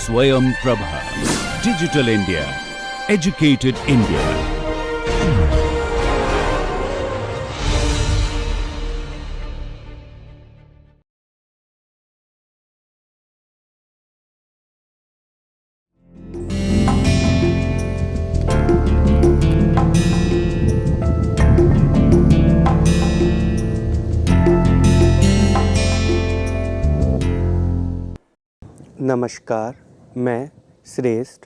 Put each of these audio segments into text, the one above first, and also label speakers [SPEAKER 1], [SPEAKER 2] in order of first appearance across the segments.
[SPEAKER 1] Swayam Prabha. Digital India. Educated India.
[SPEAKER 2] नमस्कार, मैं श्रेष्ठ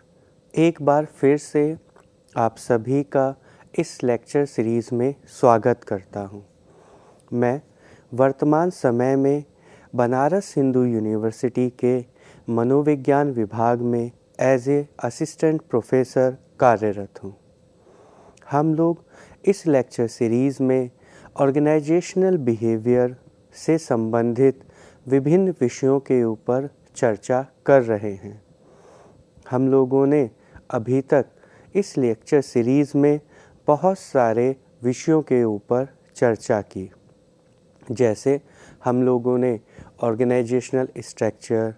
[SPEAKER 2] एक बार फिर से आप सभी का इस लेक्चर सीरीज़ में स्वागत करता हूं। मैं वर्तमान समय में बनारस हिंदू यूनिवर्सिटी के मनोविज्ञान विभाग में एज ए असिस्टेंट प्रोफेसर कार्यरत हूं। हम लोग इस लेक्चर सीरीज़ में ऑर्गेनाइजेशनल बिहेवियर से संबंधित विभिन्न विषयों के ऊपर चर्चा कर रहे हैं। हम लोगों ने अभी तक इस लेक्चर सीरीज़ में बहुत सारे विषयों के ऊपर चर्चा की, जैसे हम लोगों ने organisational structure,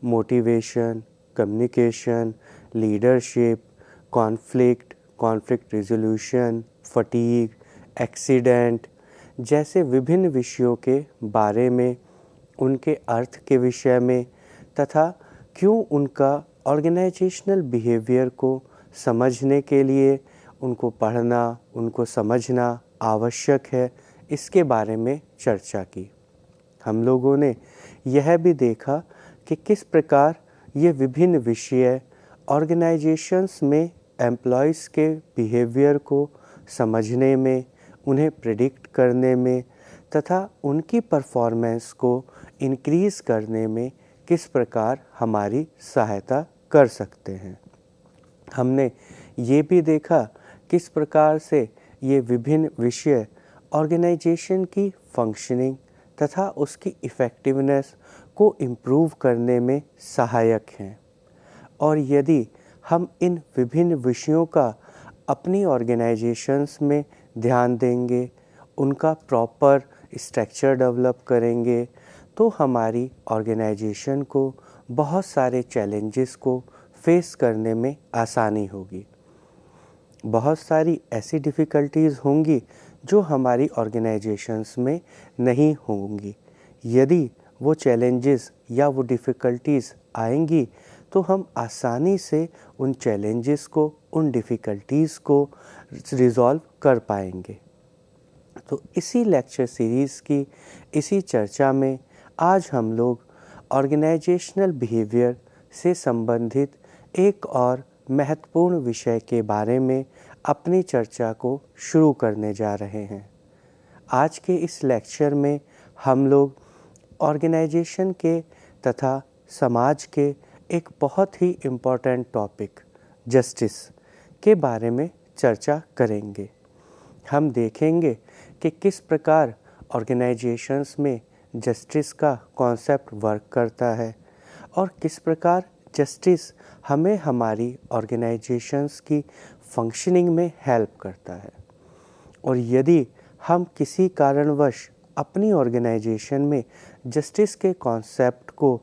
[SPEAKER 2] motivation, communication, leadership, conflict resolution, fatigue, accident जैसे विभिन्न विषयों के बारे में, उनके अर्थ के विषय में तथा क्यों उनका ऑर्गेनाइजेशनल बिहेवियर को समझने के लिए उनको पढ़ना, उनको समझना आवश्यक है, इसके बारे में चर्चा की। हम लोगों ने यह भी देखा कि किस प्रकार ये विभिन्न विषय ऑर्गेनाइजेशंस में एम्प्लॉयज़ के बिहेवियर को समझने में, उन्हें प्रेडिक्ट करने में तथा उनकी परफॉर्मेंस को इंक्रीज़ करने में किस प्रकार हमारी सहायता कर सकते हैं। हमने ये भी देखा किस प्रकार से ये विभिन्न विषय ऑर्गेनाइजेशन की फंक्शनिंग तथा उसकी इफ़ेक्टिवनेस को इम्प्रूव करने में सहायक हैं। और यदि हम इन विभिन्न विषयों का अपनी ऑर्गेनाइजेशंस में ध्यान देंगे, उनका प्रॉपर स्ट्रक्चर डेवलप करेंगे, तो हमारी ऑर्गेनाइजेशन को बहुत सारे चैलेंजेस को फेस करने में आसानी होगी। बहुत सारी ऐसी डिफ़िकल्टीज़ होंगी जो हमारी ऑर्गेनाइजेशंस में नहीं होंगी। यदि वो चैलेंजेस या वो डिफ़िकल्टीज़ आएंगी तो हम आसानी से उन चैलेंजेस को, उन डिफ़िकल्टीज़ को रिज़ॉल्व कर पाएंगे। तो इसी लेक्चर सीरीज़ की इसी चर्चा में आज हम लोग ऑर्गेनाइजेशनल बिहेवियर से संबंधित एक और महत्वपूर्ण विषय के बारे में अपनी चर्चा को शुरू करने जा रहे हैं। आज के इस लेक्चर में हम लोग ऑर्गेनाइजेशन के तथा समाज के एक बहुत ही इम्पोर्टेंट टॉपिक जस्टिस के बारे में चर्चा करेंगे। हम देखेंगे कि किस प्रकार ऑर्गेनाइजेशंस में जस्टिस का कॉन्सेप्ट वर्क करता है और किस प्रकार जस्टिस हमें हमारी ऑर्गेनाइजेशंस की फंक्शनिंग में हेल्प करता है। और यदि हम किसी कारणवश अपनी ऑर्गेनाइजेशन में जस्टिस के कॉन्सेप्ट को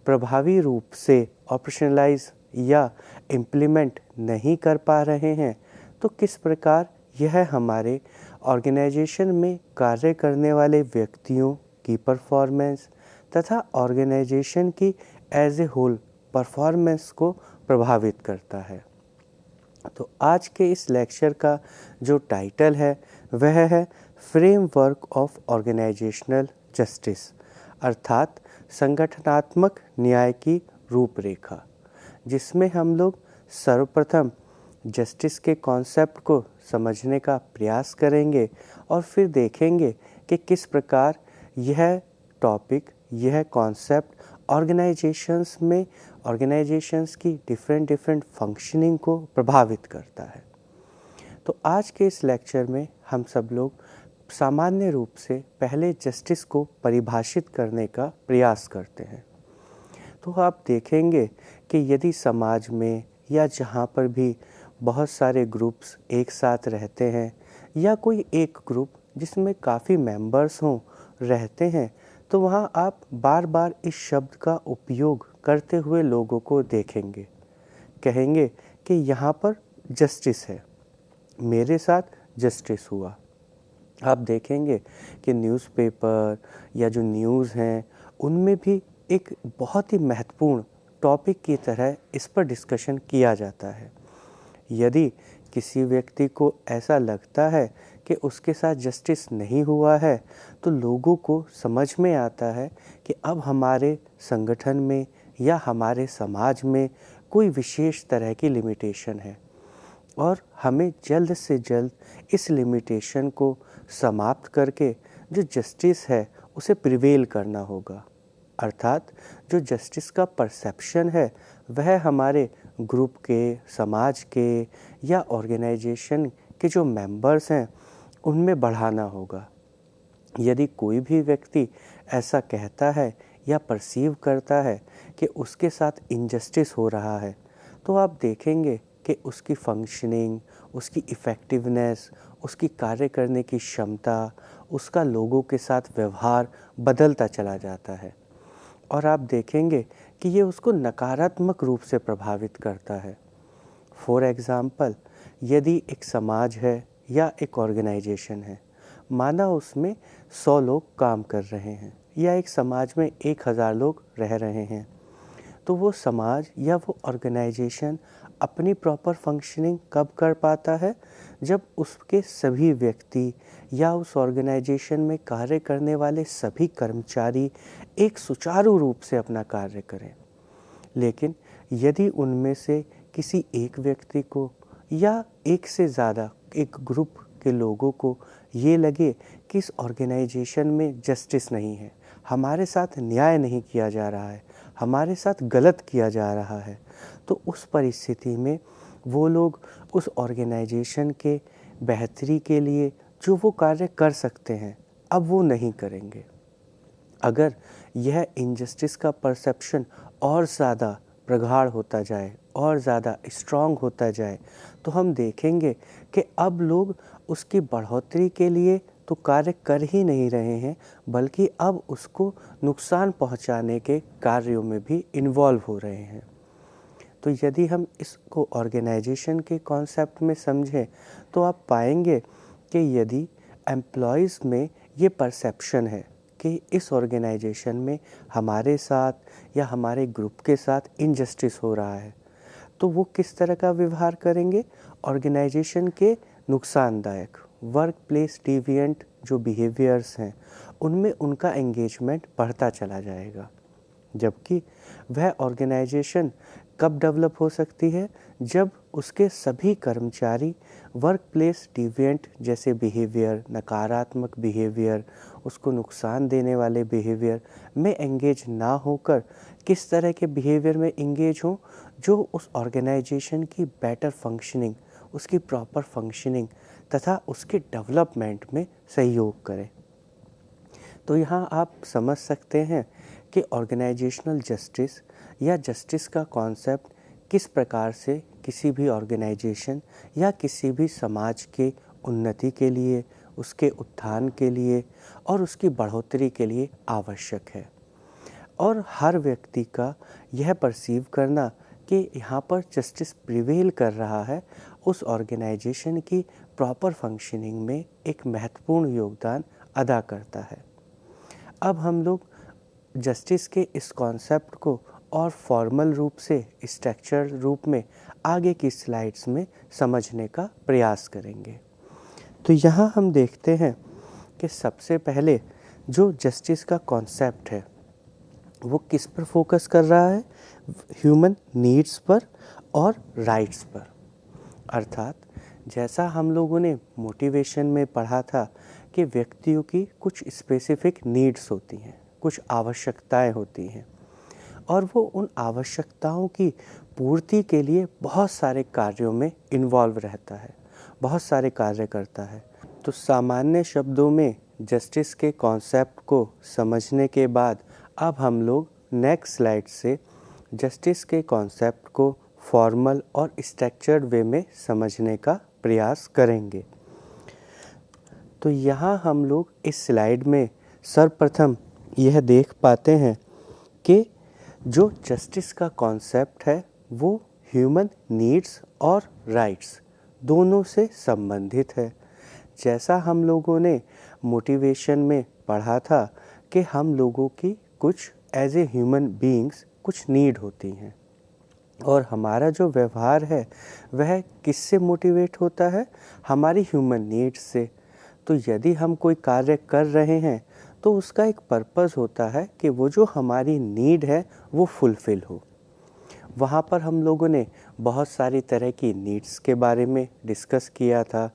[SPEAKER 2] प्रभावी रूप से ऑपरेशनलाइज या इम्प्लीमेंट नहीं कर पा रहे हैं, तो किस प्रकार यह हमारे ऑर्गेनाइजेशन में कार्य करने वाले व्यक्तियों की परफॉर्मेंस तथा ऑर्गेनाइजेशन की एज ए होल परफॉर्मेंस को प्रभावित करता है। तो आज के इस लेक्चर का जो टाइटल है वह है फ्रेमवर्क ऑफ ऑर्गेनाइजेशनल जस्टिस, अर्थात संगठनात्मक न्याय की रूपरेखा, जिसमें हम लोग सर्वप्रथम जस्टिस के कॉन्सेप्ट को समझने का प्रयास करेंगे और फिर देखेंगे कि किस प्रकार यह टॉपिक, यह कॉन्सेप्ट ऑर्गेनाइजेशंस में ऑर्गेनाइजेशंस की डिफरेंट फंक्शनिंग को प्रभावित करता है। तो आज के इस लेक्चर में हम सब लोग सामान्य रूप से पहले जस्टिस को परिभाषित करने का प्रयास करते हैं। तो आप देखेंगे कि यदि समाज में या जहाँ पर भी बहुत सारे ग्रुप्स एक साथ रहते हैं या कोई एक ग्रुप जिसमें काफ़ी मेंबर्स हों रहते हैं, तो वहाँ आप बार बार इस शब्द का उपयोग करते हुए लोगों को देखेंगे। कहेंगे कि यहाँ पर जस्टिस है, मेरे साथ जस्टिस हुआ। आप देखेंगे कि न्यूज़पेपर या जो न्यूज़ हैं उनमें भी एक बहुत ही महत्वपूर्ण टॉपिक की तरह इस पर डिस्कशन किया जाता है। यदि किसी व्यक्ति को ऐसा लगता है कि उसके साथ जस्टिस नहीं हुआ है, तो लोगों को समझ में आता है कि अब हमारे संगठन में या हमारे समाज में कोई विशेष तरह की लिमिटेशन है और हमें जल्द से जल्द इस लिमिटेशन को समाप्त करके जो जस्टिस है उसे प्रिवेल करना होगा। अर्थात जो जस्टिस का परसेप्शन है वह हमारे ग्रुप के, समाज के या ऑर्गेनाइजेशन के जो मेंबर्स हैं उनमें बढ़ाना होगा। यदि कोई भी व्यक्ति ऐसा कहता है या परसीव करता है कि उसके साथ इनजस्टिस हो रहा है, तो आप देखेंगे कि उसकी फंक्शनिंग, उसकी इफ़ेक्टिवनेस, उसकी कार्य करने की क्षमता, उसका लोगों के साथ व्यवहार बदलता चला जाता है और आप देखेंगे कि ये उसको नकारात्मक रूप से प्रभावित करता है। फॉर एग्ज़ाम्पल, यदि एक समाज है या एक ऑर्गेनाइजेशन है, माना उसमें 100 लोग काम कर रहे हैं या एक समाज में 1000 लोग रह रहे हैं, तो वो समाज या वो ऑर्गेनाइजेशन अपनी प्रॉपर फंक्शनिंग कब कर पाता है? जब उसके सभी व्यक्ति या उस ऑर्गेनाइजेशन में कार्य करने वाले सभी कर्मचारी एक सुचारू रूप से अपना कार्य करें। लेकिन यदि उनमें से किसी एक व्यक्ति को या एक से ज़्यादा एक ग्रुप के लोगों को ये लगे कि इस ऑर्गेनाइजेशन में जस्टिस नहीं है, हमारे साथ न्याय नहीं किया जा रहा है, हमारे साथ गलत किया जा रहा है, तो उस परिस्थिति में वो लोग उस ऑर्गेनाइजेशन के बेहतरी के लिए जो वो कार्य कर सकते हैं अब वो नहीं करेंगे। अगर यह इनजस्टिस का परसेप्शन और ज़्यादा प्रगाढ़ होता जाए और ज़्यादा स्ट्रॉन्ग होता जाए, तो हम देखेंगे कि अब लोग उसकी बढ़ोतरी के लिए तो कार्य कर ही नहीं रहे हैं, बल्कि अब उसको नुकसान पहुंचाने के कार्यों में भी इन्वॉल्व हो रहे हैं। तो यदि हम इसको ऑर्गेनाइजेशन के कॉन्सेप्ट में समझें, तो आप पाएंगे कि यदि एम्प्लॉइज़ में ये परसेप्शन है कि इस ऑर्गेनाइजेशन में हमारे साथ या हमारे ग्रुप के साथ इनजस्टिस हो रहा है, तो वो किस तरह का व्यवहार करेंगे? ऑर्गेनाइजेशन के नुकसानदायक, वर्क प्लेस डिविएंट जो बिहेवियर्स हैं उनमें उनका एंगेजमेंट बढ़ता चला जाएगा। जबकि वह ऑर्गेनाइजेशन कब डेवलप हो सकती है? जब उसके सभी कर्मचारी वर्क प्लेस डिविएंट जैसे बिहेवियर, नकारात्मक बिहेवियर, उसको नुकसान देने वाले बिहेवियर में एंगेज ना होकर किस तरह के बिहेवियर में एंगेज हों जो उस ऑर्गेनाइजेशन की बेटर फंक्शनिंग, उसकी प्रॉपर फंक्शनिंग तथा उसके डेवलपमेंट में सहयोग करें। तो यहाँ आप समझ सकते हैं कि ऑर्गेनाइजेशनल जस्टिस या जस्टिस का कॉन्सेप्ट किस प्रकार से किसी भी ऑर्गेनाइजेशन या किसी भी समाज के उन्नति के लिए, उसके उत्थान के लिए और उसकी बढ़ोतरी के लिए आवश्यक है। और हर व्यक्ति का यह परसीव करना कि यहाँ पर जस्टिस प्रिवेल कर रहा है, उस ऑर्गेनाइजेशन की प्रॉपर फंक्शनिंग में एक महत्वपूर्ण योगदान अदा करता है। अब हम लोग जस्टिस के इस कॉन्सेप्ट को और फॉर्मल रूप से, स्ट्रक्चर रूप में आगे की स्लाइड्स में समझने का प्रयास करेंगे। तो यहाँ हम देखते हैं कि सबसे पहले जो जस्टिस का कॉन्सेप्ट है वो किस पर फोकस कर रहा है? ह्यूमन नीड्स पर और राइट्स पर। अर्थात जैसा हम लोगों ने मोटिवेशन में पढ़ा था कि व्यक्तियों की कुछ स्पेसिफिक नीड्स होती हैं, कुछ आवश्यकताएं होती हैं और वो उन आवश्यकताओं की पूर्ति के लिए बहुत सारे कार्यों में इन्वॉल्व रहता है, बहुत सारे कार्य करता है। तो सामान्य शब्दों में जस्टिस के कॉन्सेप्ट को समझने के बाद अब हम लोग नेक्स्ट स्लाइड से जस्टिस के कॉन्सेप्ट को फॉर्मल और स्ट्रक्चर्ड वे में समझने का प्रयास करेंगे। तो यहाँ हम लोग इस स्लाइड में सर्वप्रथम यह देख पाते हैं कि जो जस्टिस का कॉन्सेप्ट है वो ह्यूमन नीड्स और राइट्स दोनों से संबंधित है। जैसा हम लोगों ने मोटिवेशन में पढ़ा था कि हम लोगों की कुछ एज ए ह्यूमन बीइंग्स कुछ नीड होती हैं और हमारा जो व्यवहार है वह किससे मोटिवेट होता है, हमारी ह्यूमन नीड्स से। तो यदि हम कोई कार्य कर रहे हैं तो उसका एक पर्पस होता है कि वो जो हमारी नीड है वो फुलफ़िल हो। वहाँ पर हम लोगों ने बहुत सारी तरह की नीड्स के बारे में डिस्कस किया था।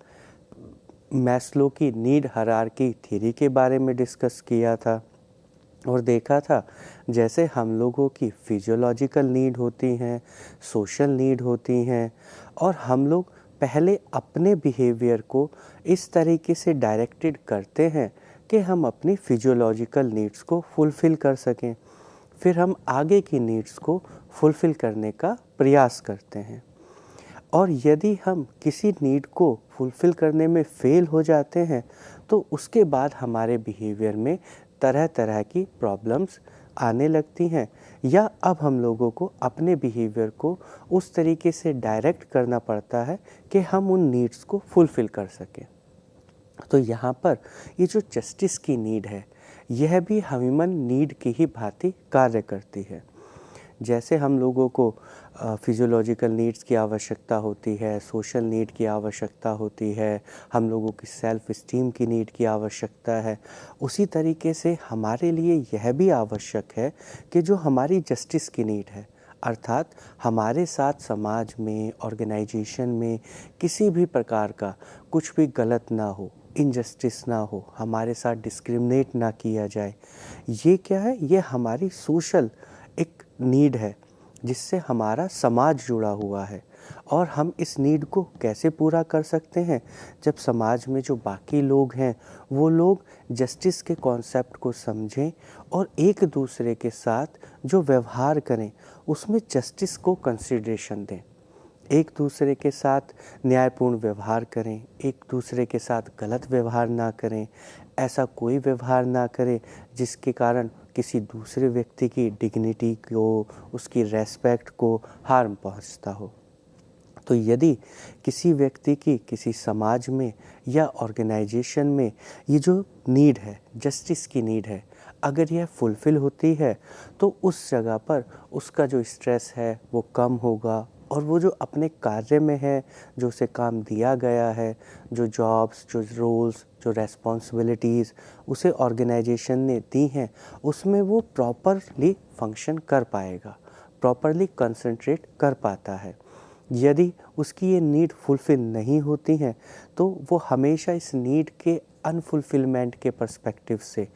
[SPEAKER 2] मैस्लो की नीड हायरार्की थ्योरी के बारे में डिस्कस किया था और देखा था जैसे हम लोगों की फिजियोलॉजिकल नीड होती हैं, सोशल नीड होती हैं और हम लोग पहले अपने बिहेवियर को इस तरीके से डायरेक्टेड करते हैं कि हम अपनी फिजियोलॉजिकल नीड्स को फुलफ़िल कर सकें, फिर हम आगे की नीड्स को फुलफ़िल करने का प्रयास करते हैं। और यदि हम किसी नीड को फुलफ़िल करने में फ़ेल हो जाते हैं तो उसके बाद हमारे बिहेवियर में तरह तरह की प्रॉब्लम्स आने लगती हैं या अब हम लोगों को अपने बिहेवियर को उस तरीके से डायरेक्ट करना पड़ता है कि हम उन नीड्स को फुलफ़िल कर सकें। तो यहाँ पर ये जो जस्टिस की नीड है यह भी ह्यूमन नीड की ही भांति कार्य करती है। जैसे हम लोगों को फिजियोलॉजिकल नीड्स की आवश्यकता होती है, सोशल नीड की आवश्यकता होती है, हम लोगों की सेल्फ इस्टीम की नीड की आवश्यकता है, उसी तरीके से हमारे लिए यह भी आवश्यक है कि जो हमारी जस्टिस की नीड है, अर्थात हमारे साथ समाज में, ऑर्गेनाइजेशन में किसी भी प्रकार का कुछ भी गलत ना हो, इनजस्टिस ना हो, हमारे साथ डिस्क्रिमिनेट ना किया जाए। ये क्या है? ये हमारी सोशल एक नीड है जिससे हमारा समाज जुड़ा हुआ है। और हम इस नीड को कैसे पूरा कर सकते हैं? जब समाज में जो बाकी लोग हैं वो लोग जस्टिस के कॉन्सेप्ट को समझें और एक दूसरे के साथ जो व्यवहार करें उसमें जस्टिस को कंसिडरेशन दें, एक दूसरे के साथ न्यायपूर्ण व्यवहार करें, एक दूसरे के साथ गलत व्यवहार ना करें, ऐसा कोई व्यवहार ना करें जिसके कारण किसी दूसरे व्यक्ति की डिग्निटी को, उसकी रेस्पेक्ट को हार्म पहुंचता हो। तो यदि किसी व्यक्ति की किसी समाज में या ऑर्गेनाइजेशन में ये जो नीड है, जस्टिस की नीड है, अगर यह फुलफ़िल होती है तो उस जगह पर उसका जो स्ट्रेस है वो कम होगा और वो जो अपने कार्य में है, जो उसे काम दिया गया है, जो जॉब्स, जो रोल्स, जो रेस्पॉन्सिबिलिटीज़ उसे ऑर्गेनाइजेशन ने दी हैं, उसमें वो प्रॉपरली फंक्शन कर पाएगा, प्रॉपरली कंसंट्रेट कर पाता है। यदि उसकी ये नीड फुलफ़िल नहीं होती हैं तो वो हमेशा इस नीड के अनफुलफ़िलमेंट के पर्सपेक्टिव से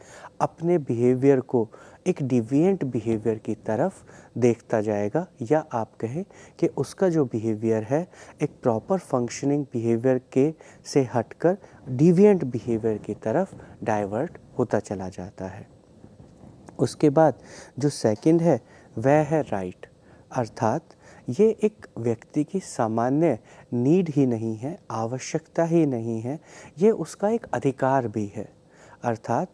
[SPEAKER 2] अपने बिहेवियर को एक डिविएंट बिहेवियर की तरफ देखता जाएगा, या आप कहें कि उसका जो बिहेवियर है एक प्रॉपर फंक्शनिंग बिहेवियर के से हटकर डिविएंट बिहेवियर की तरफ डाइवर्ट होता चला जाता है। उसके बाद जो सेकंड है वह है राइट, अर्थात ये एक व्यक्ति की सामान्य नीड ही नहीं है, आवश्यकता ही नहीं है, ये उसका एक अधिकार भी है। अर्थात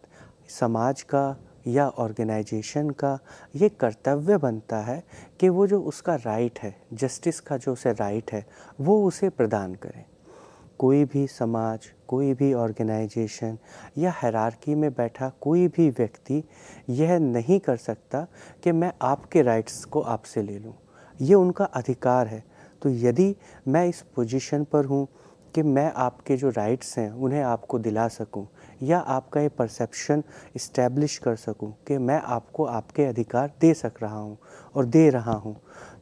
[SPEAKER 2] समाज का या ऑर्गेनाइजेशन का ये कर्तव्य बनता है कि वो जो उसका राइट है, जस्टिस का जो उसे राइट है, वो उसे प्रदान करें। कोई भी समाज, कोई भी ऑर्गेनाइजेशन या हायरार्की में बैठा कोई भी व्यक्ति यह नहीं कर सकता कि मैं आपके राइट्स को आपसे ले लूं। ये उनका अधिकार है। तो यदि मैं इस पोजीशन पर हूँ कि मैं आपके जो राइट्स हैं उन्हें आपको दिला सकूं या आपका ये परसेप्शन इस्टेब्लिश कर सकूं कि मैं आपको आपके अधिकार दे सक रहा हूं और दे रहा हूं,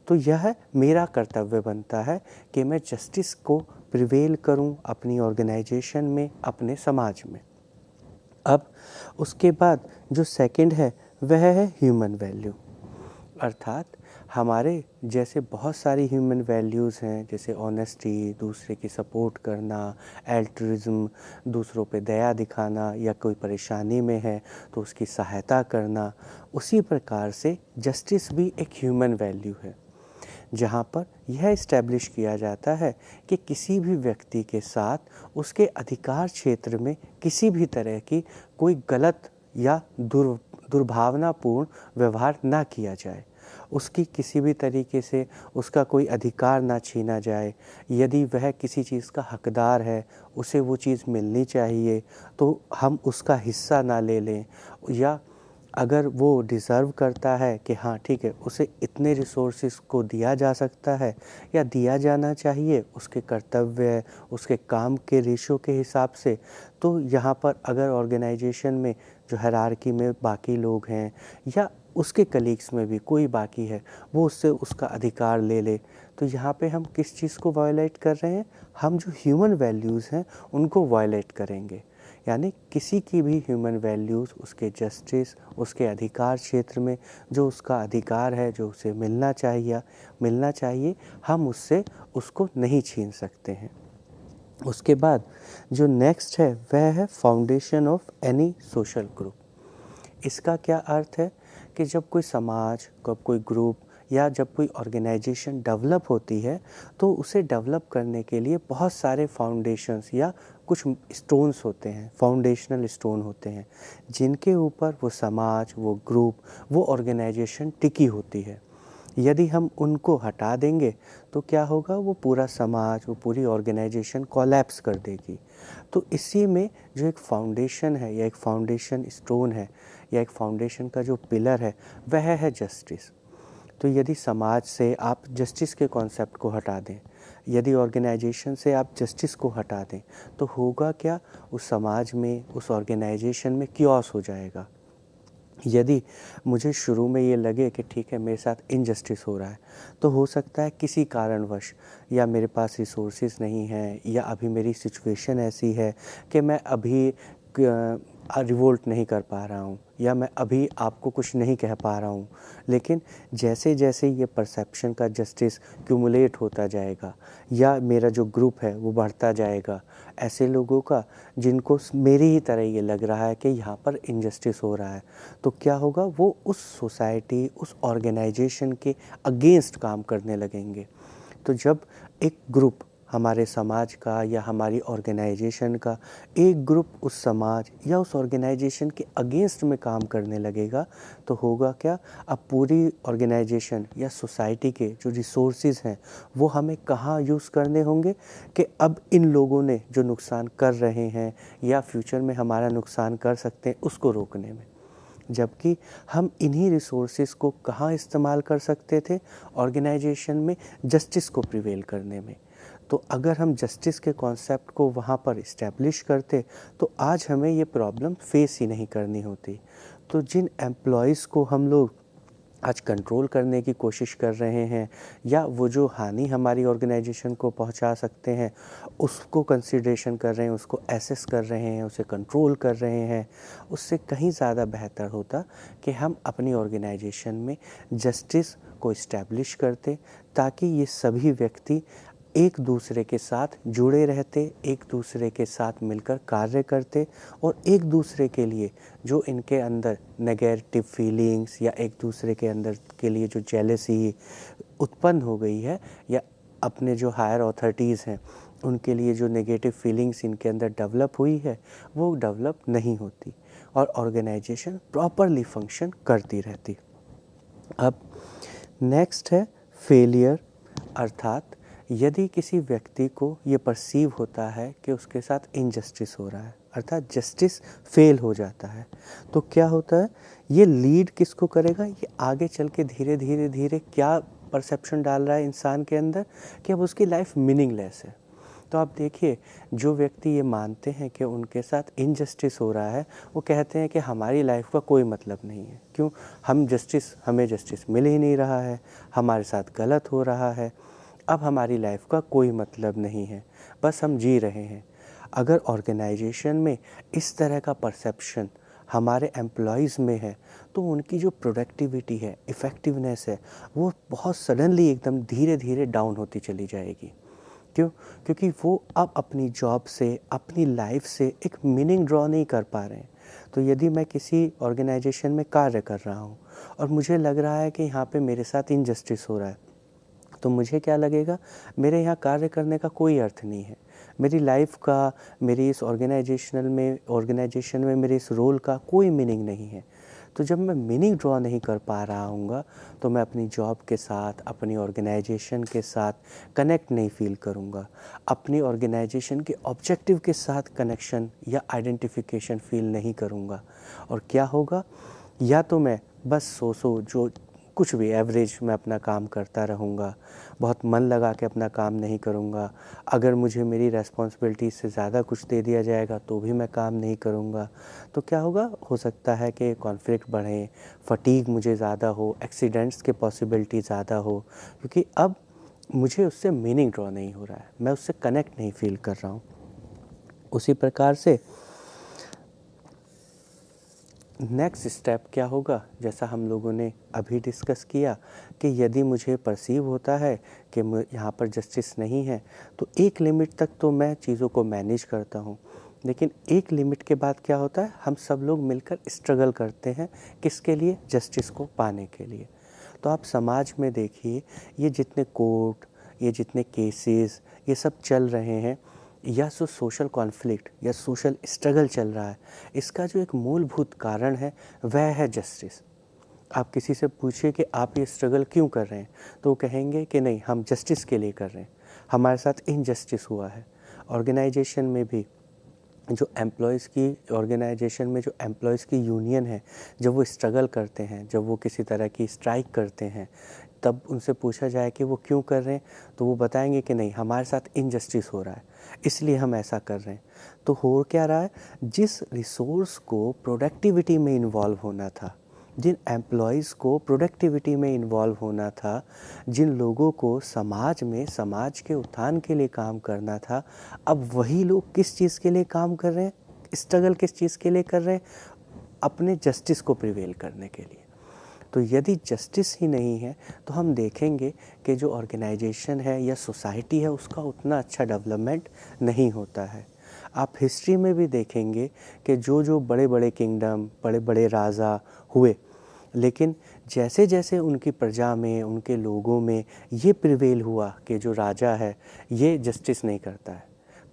[SPEAKER 2] तो यह मेरा कर्तव्य बनता है कि मैं जस्टिस को प्रिवेल करूं अपनी ऑर्गेनाइजेशन में, अपने समाज में। अब उसके बाद जो सेकंड है वह है ह्यूमन वैल्यू, अर्थात हमारे जैसे बहुत सारी ह्यूमन वैल्यूज़ हैं, जैसे ऑनेस्टी, दूसरे की सपोर्ट करना, एल्ट्रुइज़्म, दूसरों पे दया दिखाना, या कोई परेशानी में है तो उसकी सहायता करना। उसी प्रकार से जस्टिस भी एक ह्यूमन वैल्यू है, जहाँ पर यह इस्टेब्लिश किया जाता है कि किसी भी व्यक्ति के साथ उसके अधिकार क्षेत्र में किसी भी तरह की कोई गलत या दुर्भावनापूर्ण व्यवहार ना किया जाए, उसकी किसी भी तरीके से उसका कोई अधिकार ना छीना जाए। यदि वह किसी चीज़ का हकदार है, उसे वो चीज़ मिलनी चाहिए, तो हम उसका हिस्सा ना ले लें। या अगर वो डिज़र्व करता है कि हाँ ठीक है, उसे इतने रिसोर्सेज़ को दिया जा सकता है या दिया जाना चाहिए उसके कर्तव्य, उसके काम के रेशो के हिसाब से, तो यहाँ पर अगर ऑर्गेनाइजेशन में जो हायरार्की में बाकी लोग हैं या उसके कलीग्स में भी कोई बाकी है, वो उससे उसका अधिकार ले ले, तो यहाँ पे हम किस चीज़ को वायलेट कर रहे हैं? हम जो ह्यूमन वैल्यूज़ हैं उनको वायलेट करेंगे। यानी किसी की भी ह्यूमन वैल्यूज़, उसके जस्टिस, उसके अधिकार क्षेत्र में जो उसका अधिकार है, जो उसे मिलना चाहिए, हम उससे उसको नहीं छीन सकते हैं। उसके बाद जो नेक्स्ट है वह है foundation of any social group. इसका क्या अर्थ है कि जब कोई समाज, कब कोई ग्रुप या जब कोई ऑर्गेनाइजेशन डेवलप होती है, तो उसे डेवलप करने के लिए बहुत सारे फाउंडेशंस या कुछ स्टोन्स होते हैं, फाउंडेशनल स्टोन होते हैं, जिनके ऊपर वो समाज, वो ग्रुप, वो ऑर्गेनाइजेशन टिकी होती है। यदि हम उनको हटा देंगे तो क्या होगा, वो पूरा समाज, वो पूरी ऑर्गेनाइजेशन कोलैप्स कर देगी। तो इसी में जो एक फाउंडेशन है या एक फाउंडेशन स्टोन है या एक फाउंडेशन का जो पिलर है, वह है जस्टिस। तो यदि समाज से आप जस्टिस के कॉन्सेप्ट को हटा दें, यदि ऑर्गेनाइजेशन से आप जस्टिस को हटा दें, तो होगा क्या, उस समाज में, उस ऑर्गेनाइजेशन में किओस हो जाएगा। यदि मुझे शुरू में ये लगे कि ठीक है मेरे साथ इनजस्टिस हो रहा है, तो हो सकता है किसी कारणवश, या मेरे पास रिसोर्सेज नहीं हैं, या अभी मेरी सिचुएशन ऐसी है कि मैं अभी रिवोल्ट नहीं कर पा रहा हूँ, या मैं अभी आपको कुछ नहीं कह पा रहा हूँ। लेकिन जैसे जैसे ये परसेप्शन का जस्टिस क्यूमुलेट होता जाएगा, या मेरा जो ग्रुप है वो बढ़ता जाएगा, ऐसे लोगों का जिनको मेरी ही तरह ये लग रहा है कि यहाँ पर इनजस्टिस हो रहा है, तो क्या होगा, वो उस सोसाइटी, उस ऑर्गेनाइजेशन के अगेंस्ट काम करने लगेंगे। तो जब एक ग्रुप, हमारे समाज का या हमारी ऑर्गेनाइजेशन का एक ग्रुप उस समाज या उस ऑर्गेनाइजेशन के अगेंस्ट में काम करने लगेगा, तो होगा क्या, अब पूरी ऑर्गेनाइजेशन या सोसाइटी के जो रिसोर्सेज हैं वो हमें कहाँ यूज़ करने होंगे, कि अब इन लोगों ने जो नुकसान कर रहे हैं या फ्यूचर में हमारा नुकसान कर सकते हैं, उसको रोकने में। जबकि हम इन्हीं रिसोर्सेज को कहाँ इस्तेमाल कर सकते थे, ऑर्गेनाइजेशन में जस्टिस को प्रिवेल करने में। तो अगर हम जस्टिस के कॉन्सेप्ट को वहाँ पर इस्टेब्लिश करते, तो आज हमें ये प्रॉब्लम फेस ही नहीं करनी होती। तो जिन एम्प्लॉइज़ को हम लोग आज कंट्रोल करने की कोशिश कर रहे हैं, या वो जो हानि हमारी ऑर्गेनाइजेशन को पहुंचा सकते हैं उसको कंसिडरेशन कर रहे हैं, उसको एसेस कर रहे हैं, उसे कंट्रोल कर रहे हैं, उससे कहीं ज़्यादा बेहतर होता कि हम अपनी ऑर्गेनाइजेशन में जस्टिस को इस्टेब्लिश करते, ताकि ये सभी व्यक्ति एक दूसरे के साथ जुड़े रहते, एक दूसरे के साथ मिलकर कार्य करते, और एक दूसरे के लिए जो इनके अंदर नेगेटिव फीलिंग्स या एक दूसरे के अंदर के लिए जो जेलसी उत्पन्न हो गई है, या अपने जो हायर अथॉरिटीज़ हैं उनके लिए जो नेगेटिव फीलिंग्स इनके अंदर डेवलप हुई है, वो डेवलप नहीं होती और ऑर्गेनाइजेशन प्रॉपरली फंक्शन करती रहती। अब नेक्स्ट है फेलियर, अर्थात यदि किसी व्यक्ति को ये परसीव होता है कि उसके साथ इनजस्टिस हो रहा है, अर्थात जस्टिस फेल हो जाता है, तो क्या होता है, ये लीड किसको करेगा, ये आगे चल के धीरे धीरे धीरे क्या परसेप्शन डाल रहा है इंसान के अंदर, कि अब उसकी लाइफ मीनिंगलेस है। तो आप देखिए, जो व्यक्ति ये मानते हैं कि उनके साथ इनजस्टिस हो रहा है, वो कहते हैं कि हमारी लाइफ का कोई मतलब नहीं है। क्यों? हमें जस्टिस मिल ही नहीं रहा है, हमारे साथ गलत हो रहा है, अब हमारी लाइफ का कोई मतलब नहीं है, बस हम जी रहे हैं। अगर ऑर्गेनाइजेशन में इस तरह का परसेप्शन हमारे एम्प्लॉइज़ में है, तो उनकी जो प्रोडक्टिविटी है, इफ़ेक्टिवनेस है, वो बहुत सडनली एकदम धीरे धीरे डाउन होती चली जाएगी। क्यों? क्योंकि वो अब अपनी जॉब से, अपनी लाइफ से एक मीनिंग ड्रॉ नहीं कर पा रहे हैं। तो यदि मैं किसी ऑर्गेनाइजेशन में कार्य कर रहा हूँ और मुझे लग रहा है कि यहाँ पे मेरे साथ इनजस्टिस हो रहा है, तो मुझे क्या लगेगा, मेरे यहाँ कार्य करने का कोई अर्थ नहीं है, मेरी लाइफ का, मेरी इस ऑर्गेनाइजेशन में मेरे इस रोल का कोई मीनिंग नहीं है। तो जब मैं मीनिंग ड्रॉ नहीं कर पा रहा हूँगा तो मैं अपनी जॉब के साथ, अपनी ऑर्गेनाइजेशन के साथ कनेक्ट नहीं फील करूँगा, अपनी ऑर्गेनाइजेशन के ऑब्जेक्टिव के साथ कनेक्शन या आइडेंटिफिकेशन फील नहीं करूँगा। और क्या होगा, या तो मैं बस सो जो कुछ भी एवरेज मैं अपना काम करता रहूँगा, बहुत मन लगा के अपना काम नहीं करूँगा। अगर मुझे मेरी रेस्पॉन्सिबिलिटी से ज़्यादा कुछ दे दिया जाएगा तो भी मैं काम नहीं करूँगा। तो क्या होगा, हो सकता है कि कॉन्फ्लिक्ट बढ़े, फटीग मुझे ज़्यादा हो, एक्सीडेंट्स के पॉसिबिलिटी ज़्यादा हो, क्योंकि अब मुझे उससे मीनिंग ड्रॉ नहीं हो रहा है, मैं उससे कनेक्ट नहीं फील कर रहा हूँ। उसी प्रकार से नेक्स्ट स्टेप क्या होगा, जैसा हम लोगों ने अभी डिस्कस किया कि यदि मुझे परसीव होता है कि यहाँ पर जस्टिस नहीं है, तो एक लिमिट तक तो मैं चीज़ों को मैनेज करता हूँ, लेकिन एक लिमिट के बाद क्या होता है, हम सब लोग मिलकर स्ट्रगल करते हैं, किसके लिए, जस्टिस को पाने के लिए। तो आप समाज में देखिए, ये जितने कोर्ट, ये जितने केसेस, ये सब चल रहे हैं, या जो सोशल कॉन्फ्लिक्ट या सोशल स्ट्रगल चल रहा है, इसका जो एक मूलभूत कारण है वह है जस्टिस। आप किसी से पूछिए कि आप ये स्ट्रगल क्यों कर रहे हैं, तो वो कहेंगे कि नहीं, हम जस्टिस के लिए कर रहे हैं, हमारे साथ इनजस्टिस हुआ है। ऑर्गेनाइजेशन में भी जो एम्प्लॉयज़ की ऑर्गेनाइजेशन में जो एम्प्लॉयज़ की यूनियन है, जब वो स्ट्रगल करते हैं, जब वो किसी तरह की स्ट्राइक करते हैं, तब उनसे पूछा जाए कि वो क्यों कर रहे हैं, तो वो बताएंगे कि नहीं, हमारे साथ इनजस्टिस हो रहा है, इसलिए हम ऐसा कर रहे हैं। तो हो क्या रहा है, जिस रिसोर्स को प्रोडक्टिविटी में इन्वॉल्व होना था, जिन एम्प्लॉयज़ को प्रोडक्टिविटी में इन्वॉल्व होना था, जिन लोगों को समाज में समाज के उत्थान के लिए काम करना था, अब वही लोग किस चीज़ के लिए काम कर रहे हैं, स्ट्रगल किस चीज़ के लिए कर रहे हैं, अपने जस्टिस को प्रिवेल करने के लिए। तो यदि जस्टिस ही नहीं है तो हम देखेंगे कि जो ऑर्गेनाइजेशन है या सोसाइटी है, उसका उतना अच्छा डेवलपमेंट नहीं होता है। आप हिस्ट्री में भी देखेंगे कि जो जो बड़े बड़े किंगडम, बड़े बड़े राजा हुए, लेकिन जैसे जैसे उनकी प्रजा में, उनके लोगों में ये प्रिवेल हुआ कि जो राजा है ये जस्टिस नहीं करता है,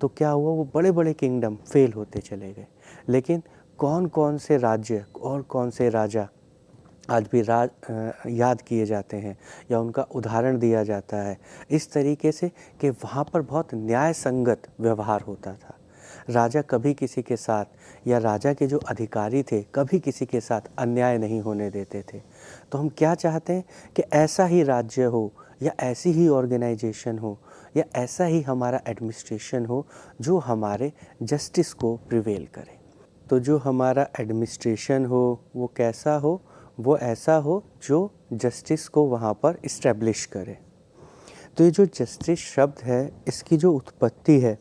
[SPEAKER 2] तो क्या हुआ, वो बड़े बड़े किंगडम फेल होते चले गए। लेकिन कौन कौन से राज्य और कौन से राजा आज भी याद किए जाते हैं या उनका उदाहरण दिया जाता है इस तरीके से कि वहाँ पर बहुत न्याय संगत व्यवहार होता था। राजा कभी किसी के साथ, या राजा के जो अधिकारी थे, कभी किसी के साथ अन्याय नहीं होने देते थे। तो हम क्या चाहते हैं कि ऐसा ही राज्य हो, या ऐसी ही ऑर्गेनाइजेशन हो, या ऐसा ही हमारा एडमिनिस्ट्रेशन हो जो हमारे जस्टिस को प्रिवेल करे। तो जो हमारा एडमिनिस्ट्रेशन हो वो कैसा हो, वो ऐसा हो जो जस्टिस को वहाँ पर इस्टेब्लिश करे। तो ये जो जस्टिस शब्द है, इसकी जो उत्पत्ति है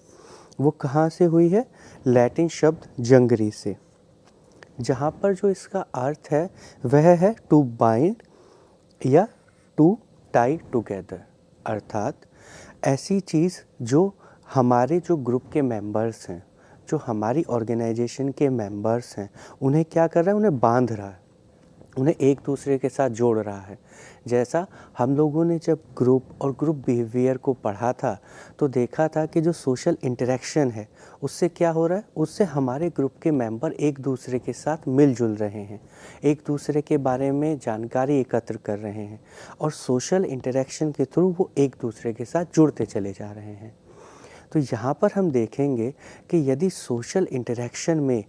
[SPEAKER 2] वो कहाँ से हुई है, लैटिन शब्द जंगरी से, जहाँ पर जो इसका अर्थ है वह है टू बाइंड या टू टाई टुगेदर, अर्थात ऐसी चीज़ जो हमारे जो ग्रुप के मेंबर्स हैं, जो हमारी ऑर्गेनाइजेशन के मेंबर्स हैं, उन्हें क्या कर रहा है, उन्हें बांध रहा है, उन्हें एक दूसरे के साथ जोड़ रहा है। जैसा हम लोगों ने जब ग्रुप और ग्रुप बिहेवियर को पढ़ा था तो देखा था कि जो सोशल इंटरेक्शन है उससे क्या हो रहा है, उससे हमारे ग्रुप के मेंबर एक दूसरे के साथ मिलजुल रहे हैं, एक दूसरे के बारे में जानकारी एकत्र कर रहे हैं, और सोशल इंटरेक्शन के थ्रू वो एक दूसरे के साथ जुड़ते चले जा रहे हैं। तो यहाँ पर हम देखेंगे कि यदि सोशल इंटरेक्शन में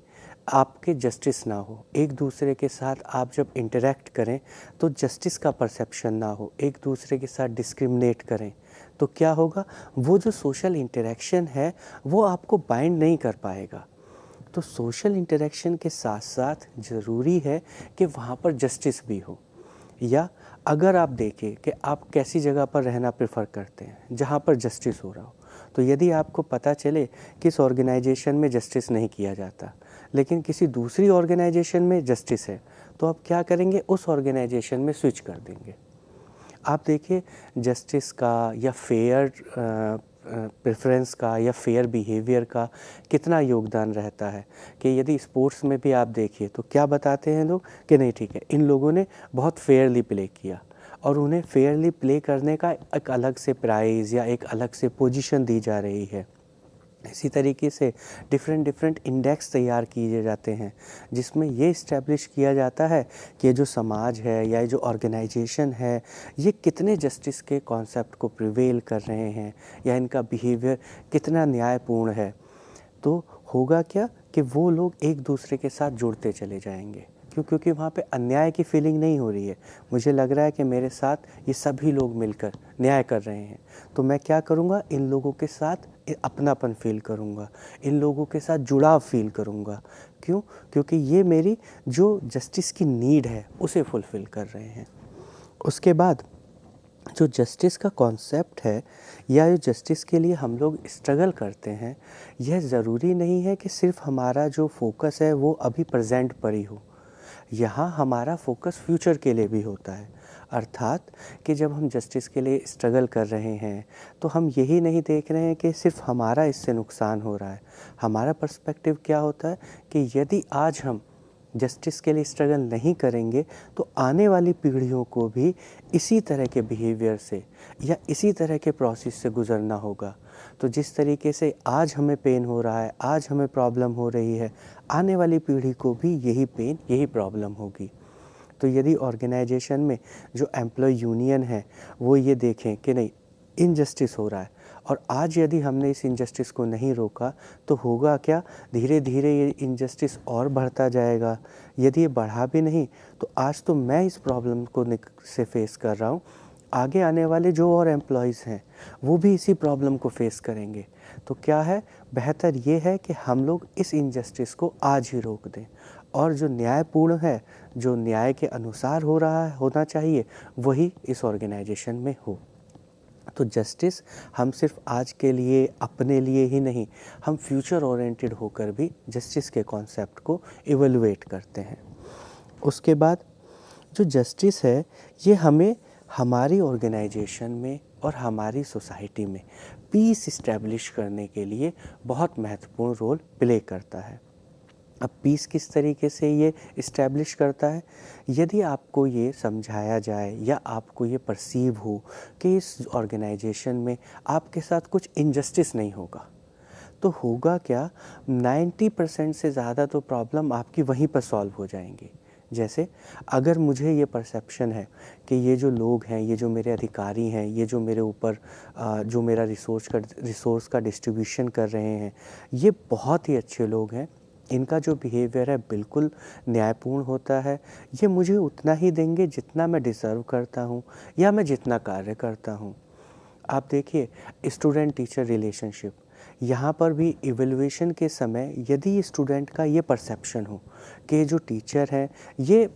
[SPEAKER 2] आपके जस्टिस ना हो, एक दूसरे के साथ आप जब इंटरेक्ट करें तो जस्टिस का परसेप्शन ना हो, एक दूसरे के साथ डिस्क्रिमिनेट करें, तो क्या होगा, वो जो सोशल इंटरेक्शन है वो आपको बाइंड नहीं कर पाएगा। तो सोशल इंटरेक्शन के साथ साथ ज़रूरी है कि वहाँ पर जस्टिस भी हो। या अगर आप देखें कि आप कैसी जगह पर रहना प्रेफर करते हैं जहाँ पर जस्टिस हो रहा हो, तो यदि आपको पता चले कि इस ऑर्गेनाइजेशन में जस्टिस नहीं किया जाता लेकिन किसी दूसरी ऑर्गेनाइजेशन में जस्टिस है, तो आप क्या करेंगे, उस ऑर्गेनाइजेशन में स्विच कर देंगे। आप देखिए जस्टिस का या फेयर प्रेफरेंस का या फेयर बिहेवियर का कितना योगदान रहता है कि यदि स्पोर्ट्स में भी आप देखिए तो क्या बताते हैं लोग कि नहीं ठीक है, इन लोगों ने बहुत फेयरली प्ले किया, और उन्हें फेयरली प्ले करने का एक अलग से प्राइज़ या एक अलग से पोजीशन दी जा रही है। इसी तरीके से डिफरेंट डिफरेंट इंडेक्स तैयार किए जाते हैं जिसमें ये इस्टेब्लिश किया जाता है कि ये जो समाज है या ये जो ऑर्गेनाइजेशन है ये कितने जस्टिस के कॉन्सेप्ट को प्रिवेल कर रहे हैं या इनका बिहेवियर कितना न्यायपूर्ण है। तो होगा क्या कि वो लोग एक दूसरे के साथ जुड़ते चले जाएंगे। क्यों? क्योंकि वहाँ पे अन्याय की फीलिंग नहीं हो रही है। मुझे लग रहा है कि मेरे साथ ये सभी लोग मिलकर न्याय कर रहे हैं, तो मैं क्या करूँगा, इन लोगों के साथ अपनापन फील करूँगा, इन लोगों के साथ जुड़ाव फील करूँगा। क्यों? क्योंकि ये मेरी जो जस्टिस की नीड है उसे फुलफ़िल कर रहे हैं। उसके बाद जो जस्टिस का कॉन्सेप्ट है या जो जस्टिस के लिए हम लोग स्ट्रगल करते हैं, यह ज़रूरी नहीं है कि सिर्फ हमारा जो फोकस है वो अभी प्रेजेंट पर ही हो। यहाँ हमारा फोकस फ्यूचर के लिए भी होता है। अर्थात कि जब हम जस्टिस के लिए स्ट्रगल कर रहे हैं तो हम यही नहीं देख रहे हैं कि सिर्फ हमारा इससे नुकसान हो रहा है। हमारा पर्सपेक्टिव क्या होता है कि यदि आज हम जस्टिस के लिए स्ट्रगल नहीं करेंगे तो आने वाली पीढ़ियों को भी इसी तरह के बिहेवियर से या इसी तरह के प्रोसेस से गुज़रना होगा। तो जिस तरीके से आज हमें पेन हो रहा है, आज हमें प्रॉब्लम हो रही है, आने वाली पीढ़ी को भी यही पेन, यही प्रॉब्लम होगी। तो यदि ऑर्गेनाइजेशन में जो एम्प्लॉय यूनियन है वो ये देखें कि नहीं, इनजस्टिस हो रहा है और आज यदि हमने इस इनजस्टिस को नहीं रोका तो होगा क्या, धीरे धीरे ये इनजस्टिस और बढ़ता जाएगा। यदि ये बढ़ा भी नहीं तो आज तो मैं इस प्रॉब्लम को से फेस कर रहा हूँ, आगे आने वाले जो और एम्प्लॉयज़ हैं वो भी इसी प्रॉब्लम को फेस करेंगे। तो क्या है, बेहतर ये है कि हम लोग इस इनजस्टिस को आज ही रोक दें और जो न्यायपूर्ण है, जो न्याय के अनुसार हो रहा है, होना चाहिए, वही इस ऑर्गेनाइजेशन में हो। तो जस्टिस हम सिर्फ आज के लिए, अपने लिए ही नहीं, हम फ्यूचर ओरिएंटेड होकर भी जस्टिस के कॉन्सेप्ट को इवैल्यूएट करते हैं। उसके बाद जो जस्टिस है ये हमें हमारी ऑर्गेनाइजेशन में और हमारी सोसाइटी में पीस इस्टेब्लिश करने के लिए बहुत महत्वपूर्ण रोल प्ले करता है। अब पीस किस तरीके से ये इस्टेब्लिश करता है, यदि आपको ये समझाया जाए या आपको ये परसीव हो कि इस ऑर्गेनाइजेशन में आपके साथ कुछ इनजस्टिस नहीं होगा, तो होगा क्या, 90% से ज़्यादा तो प्रॉब्लम आपकी वहीं पर सॉल्व हो जाएंगी। जैसे अगर मुझे ये परसेप्शन है कि ये जो लोग हैं, ये जो मेरे अधिकारी हैं, ये जो मेरे ऊपर जो मेरा रिसोर्स का डिस्ट्रीब्यूशन कर रहे हैं, ये बहुत ही अच्छे लोग हैं, इनका जो बिहेवियर है बिल्कुल न्यायपूर्ण होता है, ये मुझे उतना ही देंगे जितना मैं डिज़र्व करता हूँ या मैं जितना कार्य करता हूँ। आप देखिए स्टूडेंट टीचर रिलेशनशिप, यहाँ पर भी इवैल्यूएशन के समय यदि स्टूडेंट का ये परसेप्शन हो कि जो टीचर हैं ये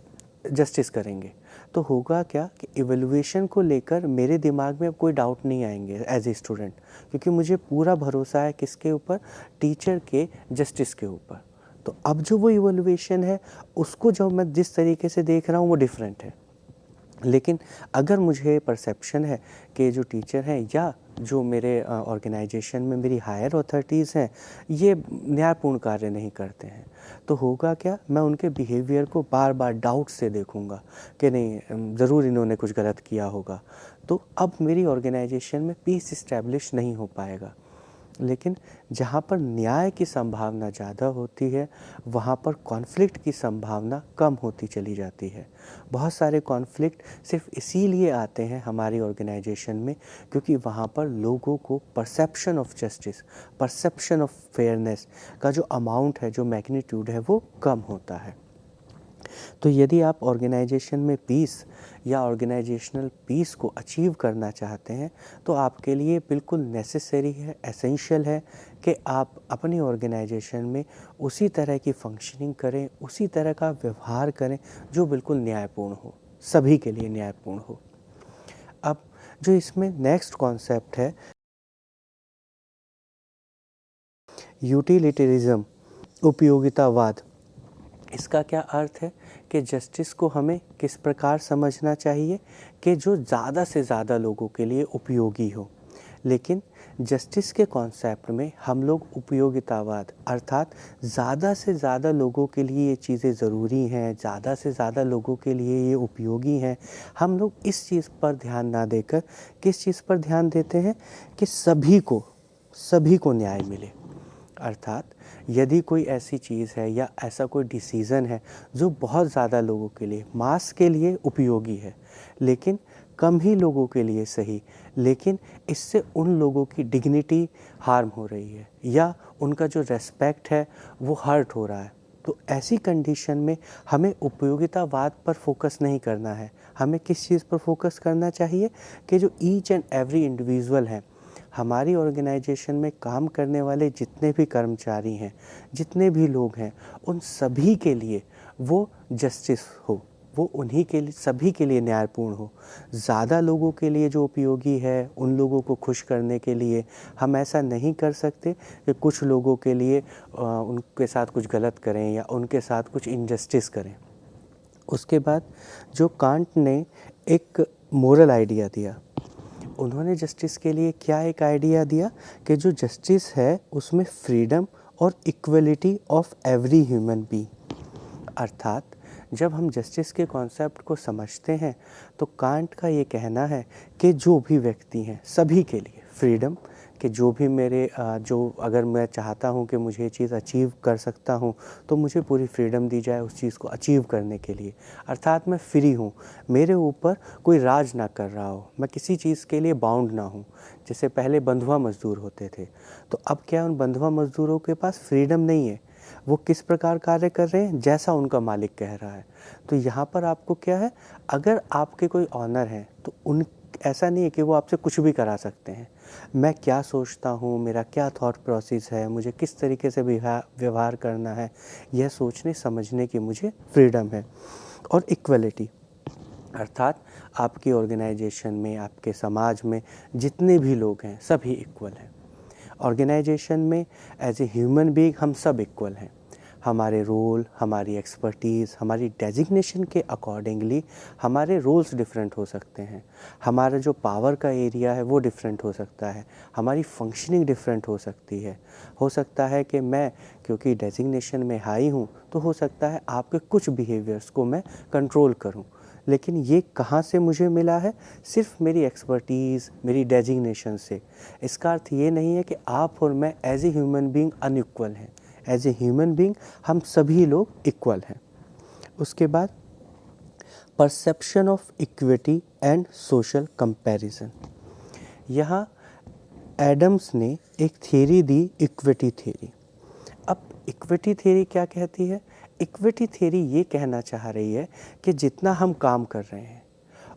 [SPEAKER 2] जस्टिस करेंगे, तो होगा क्या कि इवैल्यूएशन को लेकर मेरे दिमाग में अब कोई डाउट नहीं आएंगे एज ए स्टूडेंट, क्योंकि मुझे पूरा भरोसा है किसके ऊपर, टीचर के जस्टिस के ऊपर। तो अब जो वो इवैल्यूएशन है उसको जो मैं जिस तरीके से देख रहा हूँ वो डिफरेंट है। लेकिन अगर मुझे परसेप्शन है कि जो टीचर हैं या जो मेरे ऑर्गेनाइजेशन में मेरी हायर अथॉरिटीज़ हैं ये न्यायपूर्ण कार्य नहीं करते हैं, तो होगा क्या, मैं उनके बिहेवियर को बार बार डाउट से देखूंगा कि नहीं, ज़रूर इन्होंने कुछ गलत किया होगा। तो अब मेरी ऑर्गेनाइजेशन में पीस इस्टेब्लिश नहीं हो पाएगा। लेकिन जहाँ पर न्याय की संभावना ज़्यादा होती है वहाँ पर कॉन्फ्लिक्ट की संभावना कम होती चली जाती है। बहुत सारे कॉन्फ्लिक्ट सिर्फ इसीलिए आते हैं हमारी ऑर्गेनाइजेशन में क्योंकि वहाँ पर लोगों को perception of justice, perception of fairness का जो अमाउंट है, जो मैग्नीट्यूड है, वो कम होता है। तो यदि आप ऑर्गेनाइजेशन में पीस या ऑर्गेनाइजेशनल पीस को अचीव करना चाहते हैं तो आपके लिए बिल्कुल नेसेसरी है, एसेंशियल है कि आप अपनी ऑर्गेनाइजेशन में उसी तरह की फंक्शनिंग करें, उसी तरह का व्यवहार करें जो बिल्कुल न्यायपूर्ण हो, सभी के लिए न्यायपूर्ण हो। अब जो इसमें नेक्स्ट कॉन्सेप्ट है यूटिलिटरिज्म, उपयोगितावाद, इसका क्या अर्थ है कि जस्टिस को हमें किस प्रकार समझना चाहिए कि जो ज़्यादा से ज़्यादा लोगों के लिए उपयोगी हो। लेकिन जस्टिस के कॉन्सेप्ट में हम लोग उपयोगितावाद अर्थात ज़्यादा से ज़्यादा लोगों के लिए ये चीज़ें ज़रूरी हैं, ज़्यादा से ज़्यादा लोगों के लिए ये उपयोगी हैं, हम लोग इस चीज़ पर ध्यान ना देकर किस चीज़ पर ध्यान देते हैं कि सभी को न्याय मिले। अर्थात यदि कोई ऐसी चीज़ है या ऐसा कोई डिसीज़न है जो बहुत ज़्यादा लोगों के लिए, मास के लिए उपयोगी है, लेकिन कम ही लोगों के लिए सही, लेकिन इससे उन लोगों की डिग्निटी हार्म हो रही है या उनका जो रेस्पेक्ट है वो हर्ट हो रहा है, तो ऐसी कंडीशन में हमें उपयोगितावाद पर फोकस नहीं करना है। हमें किस चीज़ पर फोकस करना चाहिए कि जो ईच एंड एवरी इंडिविजुअल है, हमारी ऑर्गेनाइजेशन में काम करने वाले जितने भी कर्मचारी हैं, जितने भी लोग हैं, उन सभी के लिए वो जस्टिस हो, वो उन्हीं के लिए, सभी के लिए न्यायपूर्ण हो। ज़्यादा लोगों के लिए जो उपयोगी है, उन लोगों को खुश करने के लिए हम ऐसा नहीं कर सकते कि कुछ लोगों के लिए उनके साथ कुछ गलत करें या उनके साथ कुछ इनजस्टिस करें। उसके बाद जो कांट ने एक मोरल आइडिया दिया, उन्होंने जस्टिस के लिए क्या एक आइडिया दिया कि जो जस्टिस है उसमें फ्रीडम और equality of every human being. अर्थात जब हम जस्टिस के कॉन्सेप्ट को समझते हैं तो कांट का ये कहना है कि जो भी व्यक्ति हैं सभी के लिए फ्रीडम, कि जो भी मेरे जो अगर मैं चाहता हूँ कि मुझे ये चीज़ अचीव कर सकता हूँ तो मुझे पूरी फ्रीडम दी जाए उस चीज़ को अचीव करने के लिए। अर्थात मैं फ्री हूँ, मेरे ऊपर कोई राज ना कर रहा हो, मैं किसी चीज़ के लिए बाउंड ना हूँ। जैसे पहले बंधुआ मजदूर होते थे, तो अब क्या उन बंधुआ मजदूरों के पास फ्रीडम नहीं है, वो किस प्रकार कार्य कर रहे हैं जैसा उनका मालिक कह रहा है। तो यहाँ पर आपको क्या है, अगर आपके कोई ऑनर हैं तो उन ऐसा नहीं है कि वो आपसे कुछ भी करा सकते हैं। मैं क्या सोचता हूँ, मेरा क्या थॉट प्रोसेस है, मुझे किस तरीके से व्यवहार करना है, यह सोचने समझने की मुझे फ्रीडम है। और इक्वलिटी, अर्थात आपकी ऑर्गेनाइजेशन में, आपके समाज में जितने भी लोग हैं सभी इक्वल हैं। ऑर्गेनाइजेशन में एज ए ह्यूमन बीइंग हम सब इक्वल हैं। हमारे रोल, हमारी एक्सपर्टीज़, हमारी डेजिग्नेशन के अकॉर्डिंगली हमारे रोल्स डिफरेंट हो सकते हैं। हमारा जो पावर का एरिया है वो डिफरेंट हो सकता है, हमारी फंक्शनिंग डिफरेंट हो सकती है। हो सकता है कि मैं क्योंकि डेजिग्नेशन में हाई हूँ तो हो सकता है आपके कुछ बिहेवियर्स को मैं कंट्रोल करूँ, लेकिन ये कहाँ से मुझे मिला है, सिर्फ मेरी एक्सपर्टीज़, मेरी डेजिग्नेशन से। इसका अर्थ ये नहीं है कि आप और मैं as a human being unequal हैं। एज ए ह्यूमन बीइंग हम सभी लोग इक्वल हैं। उसके बाद perception of equity and social comparison. यहाँ एडम्स ने एक थ्योरी दी, इक्विटी थ्योरी। अब इक्विटी थ्योरी क्या कहती है? इक्विटी थ्योरी ये कहना चाह रही है कि जितना हम काम कर रहे हैं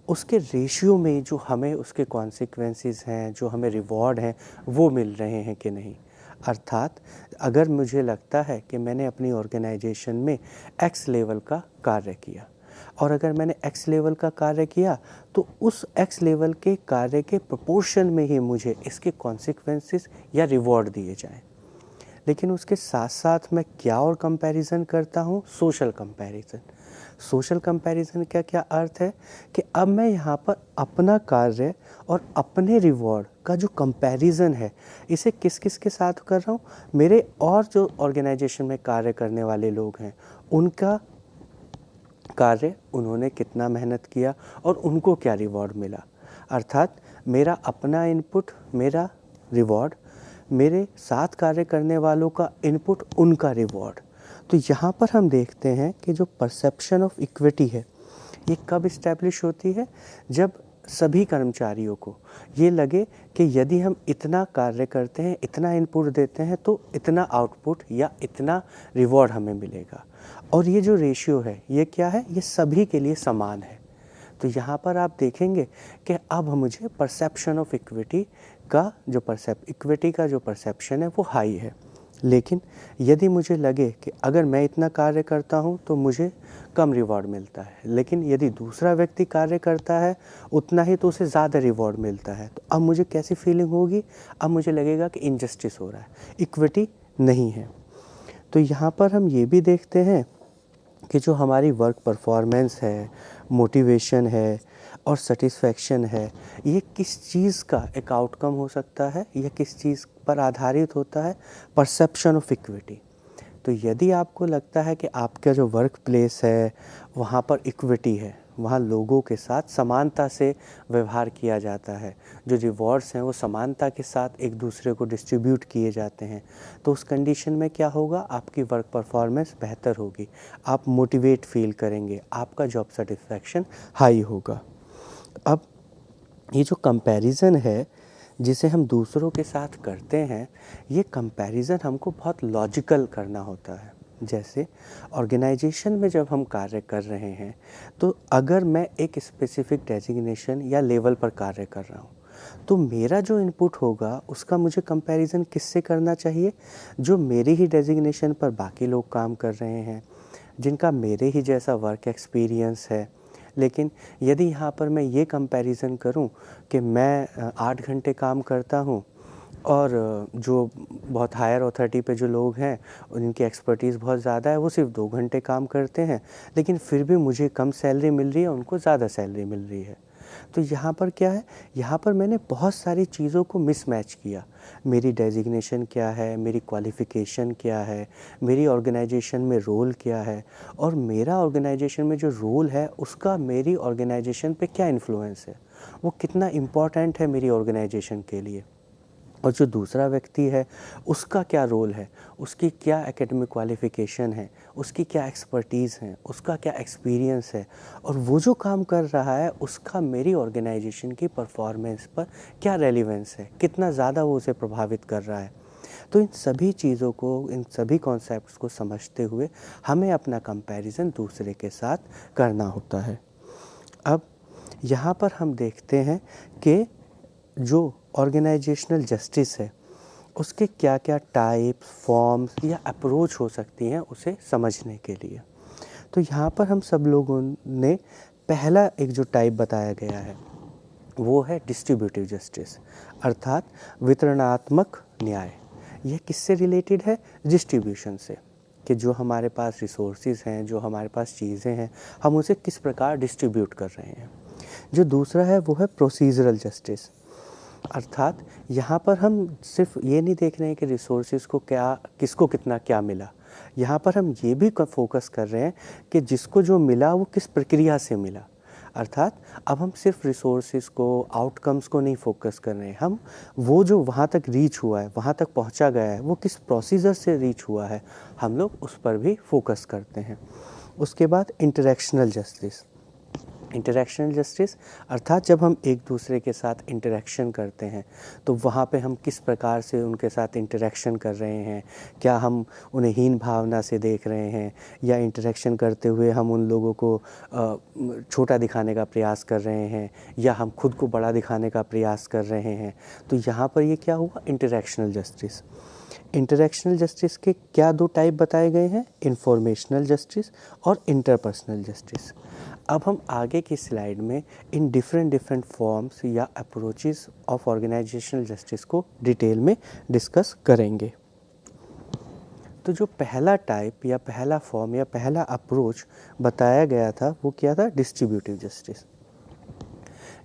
[SPEAKER 2] उसके रेशियो में जो हमें उसके कॉन्सिक्वेंसेस हैं, जो हमें रिवॉर्ड हैं, वो मिल रहे हैं कि नहीं। अर्थात अगर मुझे लगता है कि मैंने अपनी ऑर्गेनाइजेशन में एक्स लेवल का कार्य किया और अगर मैंने एक्स लेवल का कार्य किया तो उस एक्स लेवल के कार्य के प्रोपोर्शन में ही मुझे इसके कॉन्सिक्वेंसेस या रिवॉर्ड दिए जाएं। लेकिन उसके साथ साथ मैं क्या और कंपैरिजन करता हूँ? Social comparison. सोशल कंपैरिजन का क्या अर्थ है कि अब मैं यहाँ पर अपना कार्य और अपने रिवॉर्ड का जो कंपैरिजन है इसे किस किस के साथ कर रहा हूँ? मेरे और जो ऑर्गेनाइजेशन में कार्य करने वाले लोग हैं उनका कार्य, उन्होंने कितना मेहनत किया और उनको क्या रिवॉर्ड मिला। अर्थात मेरा अपना इनपुट, मेरा रिवॉर्ड, मेरे साथ कार्य करने वालों का इनपुट, उनका रिवॉर्ड। तो यहाँ पर हम देखते हैं कि जो परसेप्शन ऑफ इक्विटी है ये कब इस्टेब्लिश होती है? जब सभी कर्मचारियों को ये लगे कि यदि हम इतना कार्य करते हैं, इतना इनपुट देते हैं तो इतना आउटपुट या इतना रिवॉर्ड हमें मिलेगा। और ये जो रेशियो है ये क्या है? ये सभी के लिए समान है। तो यहाँ पर आप देखेंगे कि अब मुझे परसेप्शन ऑफ इक्विटी का जो इक्विटी का जो परसेप्शन है वो हाई है। लेकिन यदि मुझे लगे कि अगर मैं इतना कार्य करता हूँ तो मुझे कम रिवॉर्ड मिलता है, लेकिन यदि दूसरा व्यक्ति कार्य करता है उतना ही तो उसे ज़्यादा रिवॉर्ड मिलता है, तो अब मुझे कैसी फीलिंग होगी? अब मुझे लगेगा कि इनजस्टिस हो रहा है, इक्विटी नहीं है। तो यहाँ पर हम ये भी देखते हैं कि जो हमारी वर्क परफॉर्मेंस है, मोटिवेशन है और सेटिस्फैक्शन है, ये किस चीज़ का एक आउटकम हो सकता है या किस चीज़ पर आधारित होता है? Perception of equity. तो यदि आपको लगता है कि आपका जो वर्क प्लेस है वहाँ पर इक्विटी है, वहाँ लोगों के साथ समानता से व्यवहार किया जाता है, जो रिवॉर्ड्स हैं वो समानता के साथ एक दूसरे को डिस्ट्रीब्यूट किए जाते हैं, तो उस कंडीशन में क्या होगा, आपकी वर्क परफॉर्मेंस बेहतर होगी, आप मोटिवेट फील करेंगे, आपका जॉब सेटिस्फैक्शन हाई होगा। अब ये जो कंपैरिजन है जिसे हम दूसरों के साथ करते हैं, ये कंपैरिजन हमको बहुत लॉजिकल करना होता है। जैसे ऑर्गेनाइजेशन में जब हम कार्य कर रहे हैं, तो अगर मैं एक स्पेसिफिक डेजिग्नेशन या लेवल पर कार्य कर रहा हूँ, तो मेरा जो इनपुट होगा उसका मुझे कंपैरिजन किससे करना चाहिए, जो मेरी ही डेजिग्नेशन पर बाकी लोग काम कर रहे हैं, जिनका मेरे ही जैसा वर्क एक्सपीरियंस है। लेकिन यदि यहाँ पर मैं ये कंपैरिजन करूँ कि मैं 8 घंटे काम करता हूँ और जो बहुत हायर अथॉरिटी पे जो लोग हैं उनकी एक्सपर्टीज़ बहुत ज़्यादा है, वो सिर्फ 2 घंटे काम करते हैं, लेकिन फिर भी मुझे कम सैलरी मिल रही है, उनको ज़्यादा सैलरी मिल रही है। तो यहाँ पर क्या है, यहाँ पर मैंने बहुत सारी चीज़ों को मिसमैच किया। मेरी डेजिग्नेशन क्या है, मेरी क्वालिफ़िकेशन क्या है, मेरी ऑर्गेनाइजेशन में रोल क्या है, और मेरा ऑर्गेनाइजेशन में जो रोल है उसका मेरी ऑर्गेनाइजेशन पे क्या इन्फ्लुएंस है, वो कितना इम्पोर्टेंट है मेरी ऑर्गेनाइजेशन के लिए, और जो दूसरा व्यक्ति है उसका क्या रोल है, उसकी क्या एकेडमिक क्वालिफ़िकेशन है, उसकी क्या एक्सपर्टीज़ है, उसका क्या एक्सपीरियंस है, और वो जो काम कर रहा है उसका मेरी ऑर्गेनाइजेशन की परफॉर्मेंस पर क्या रेलेवेंस है, कितना ज़्यादा वो उसे प्रभावित कर रहा है। तो इन सभी चीज़ों को, इन सभी कॉन्सेप्ट्स को समझते हुए हमें अपना कंपैरिजन दूसरे के साथ करना होता है। अब यहाँ पर हम देखते हैं कि जो ऑर्गेनाइजेशनल जस्टिस है उसके क्या क्या टाइप्स, फॉर्म्स या अप्रोच हो सकती हैं उसे समझने के लिए। तो यहाँ पर हम सब लोगों ने पहला एक जो टाइप बताया गया है वो है डिस्ट्रीब्यूटिव जस्टिस, अर्थात वितरणात्मक न्याय। यह किससे रिलेटेड है, डिस्ट्रीब्यूशन से, कि जो हमारे पास रिसोर्सेज हैं, जो हमारे पास चीज़ें हैं, हम उसे किस प्रकार डिस्ट्रीब्यूट कर रहे हैं। जो दूसरा है वो है प्रोसीजरल जस्टिस, अर्थात यहाँ पर हम सिर्फ ये नहीं देख रहे हैं कि रिसोर्सेज को क्या, किसको कितना क्या मिला, यहाँ पर हम ये भी फोकस कर रहे हैं कि जिसको जो मिला वो किस प्रक्रिया से मिला। अर्थात अब हम सिर्फ रिसोर्सेज को, आउटकम्स को नहीं फोकस कर रहे हैं, हम वो जो वहाँ तक रीच हुआ है, वहाँ तक पहुँचा गया है, वो किस प्रोसीजर से रीच हुआ है, हम लोग उस पर भी फोकस करते हैं। उसके बाद इंटरेक्शनल जस्टिस। इंटरेक्शनल जस्टिस अर्थात जब हम एक दूसरे के साथ इंटरेक्शन करते हैं तो वहाँ पे हम किस प्रकार से उनके साथ इंटरेक्शन कर रहे हैं, क्या हम उन्हें हीन भावना से देख रहे हैं, या इंटरेक्शन करते हुए हम उन लोगों को छोटा दिखाने का प्रयास कर रहे हैं, या हम खुद को बड़ा दिखाने का प्रयास कर रहे हैं। तो यहाँ पर ये क्या हुआ, इंटरेक्शनल जस्टिस। इंटरेक्शनल जस्टिस के क्या दो टाइप बताए गए हैं, इंफॉर्मेशनल जस्टिस और इंटरपर्सनल जस्टिस। अब हम आगे की स्लाइड में इन डिफरेंट फॉर्म्स या अप्रोचेस ऑफ ऑर्गेनाइजेशनल जस्टिस को डिटेल में डिस्कस करेंगे। तो जो पहला टाइप या पहला फॉर्म या पहला अप्रोच बताया गया था वो क्या था, डिस्ट्रीब्यूटिव जस्टिस।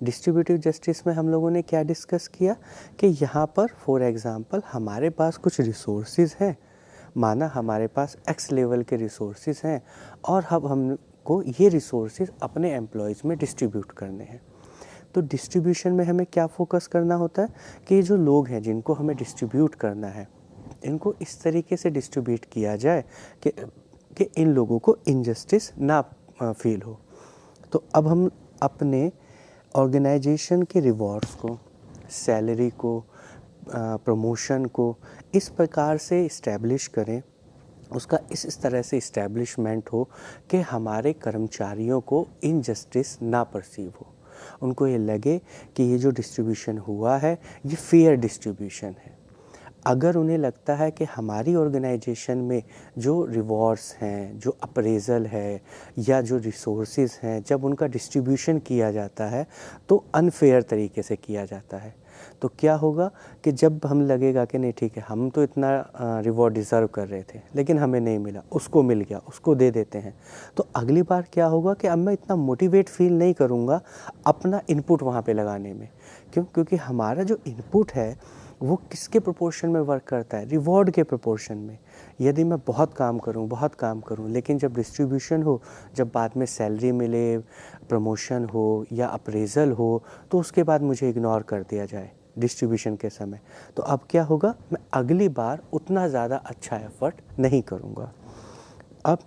[SPEAKER 2] डिस्ट्रीब्यूटिव जस्टिस में हम लोगों ने क्या डिस्कस किया कि यहाँ पर फॉर एग्ज़ाम्पल हमारे पास कुछ रिसोर्सेज हैं, माना हमारे पास एक्स लेवल के रिसोर्सेज हैं और अब हमको ये रिसोर्सेज अपने एम्प्लॉयज़ में डिस्ट्रीब्यूट करने हैं। तो डिस्ट्रीब्यूशन में हमें क्या फोकस करना होता है कि ये जो लोग हैं जिनको हमें डिस्ट्रीब्यूट करना है, इनको इस तरीके से डिस्ट्रीब्यूट किया जाए कि इन लोगों को इनजस्टिस ना फील हो। तो अब हम अपने ऑर्गेनाइजेशन के रिवॉर्ड्स को, सैलरी को, प्रमोशन को इस प्रकार से इस्टेब्लिश करें, उसका इस तरह से इस्टेब्लिशमेंट हो कि हमारे कर्मचारियों को इनजस्टिस ना परसीव हो, उनको ये लगे कि ये जो डिस्ट्रीब्यूशन हुआ है ये फेयर डिस्ट्रीब्यूशन है। अगर उन्हें लगता है कि हमारी ऑर्गेनाइजेशन में जो रिवॉर्ड्स हैं, जो अप्रेज़ल है या जो रिसोर्सेज हैं, जब उनका डिस्ट्रीब्यूशन किया जाता है तो अनफेयर तरीके से किया जाता है, तो क्या होगा कि जब हम लगेगा कि नहीं ठीक है, हम तो इतना रिवॉर्ड डिज़र्व कर रहे थे लेकिन हमें नहीं मिला, उसको मिल गया, उसको दे देते हैं, तो अगली बार क्या होगा कि अब मैं इतना मोटिवेट फील नहीं करूँगा अपना इनपुट वहाँ पे लगाने में। क्यों? क्योंकि हमारा जो इनपुट है वो किसके प्रोपोर्शन में वर्क करता है? रिवॉर्ड के प्रोपोर्शन में। यदि मैं बहुत काम करूं लेकिन जब डिस्ट्रीब्यूशन हो, जब बाद में सैलरी मिले, प्रमोशन हो या अप्रेजल हो, तो उसके बाद मुझे इग्नोर कर दिया जाए डिस्ट्रीब्यूशन के समय, तो अब क्या होगा? मैं अगली बार उतना ज़्यादा अच्छा एफर्ट नहीं करूँगा। अब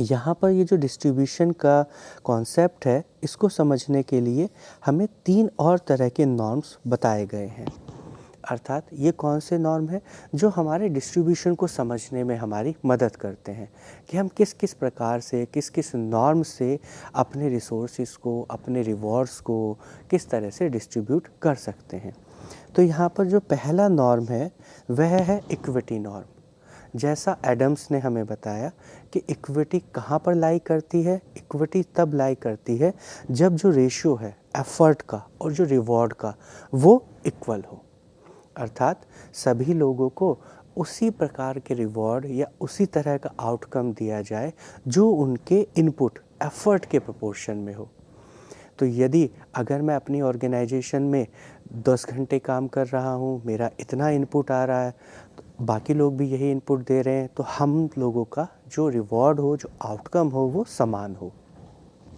[SPEAKER 2] यहाँ पर ये जो डिस्ट्रीब्यूशन का कॉन्सेप्ट है, इसको समझने के लिए हमें 3 और तरह के नॉर्म्स बताए गए हैं। अर्थात ये कौन से नॉर्म हैं जो हमारे डिस्ट्रीब्यूशन को समझने में हमारी मदद करते हैं कि हम किस किस प्रकार से, किस किस नॉर्म से अपने रिसोर्सेज को, अपने रिवॉर्ड्स को किस तरह से डिस्ट्रीब्यूट कर सकते हैं। तो यहाँ पर जो पहला नॉर्म है वह है इक्विटी नॉर्म। जैसा एडम्स ने हमें बताया कि इक्विटी कहाँ पर लाई करती है? इक्विटी तब लाई करती है जब जो रेशियो है एफर्ट का और जो रिवॉर्ड का वो इक्वल हो। अर्थात सभी लोगों को उसी प्रकार के रिवॉर्ड या उसी तरह का आउटकम दिया जाए जो उनके इनपुट एफर्ट के प्रोपोर्शन में हो। तो यदि अगर मैं अपनी ऑर्गेनाइजेशन में 10 घंटे काम कर रहा हूँ, मेरा इतना इनपुट आ रहा है, तो बाकी लोग भी यही इनपुट दे रहे हैं, तो हम लोगों का जो रिवॉर्ड हो, जो आउटकम हो, वो समान हो।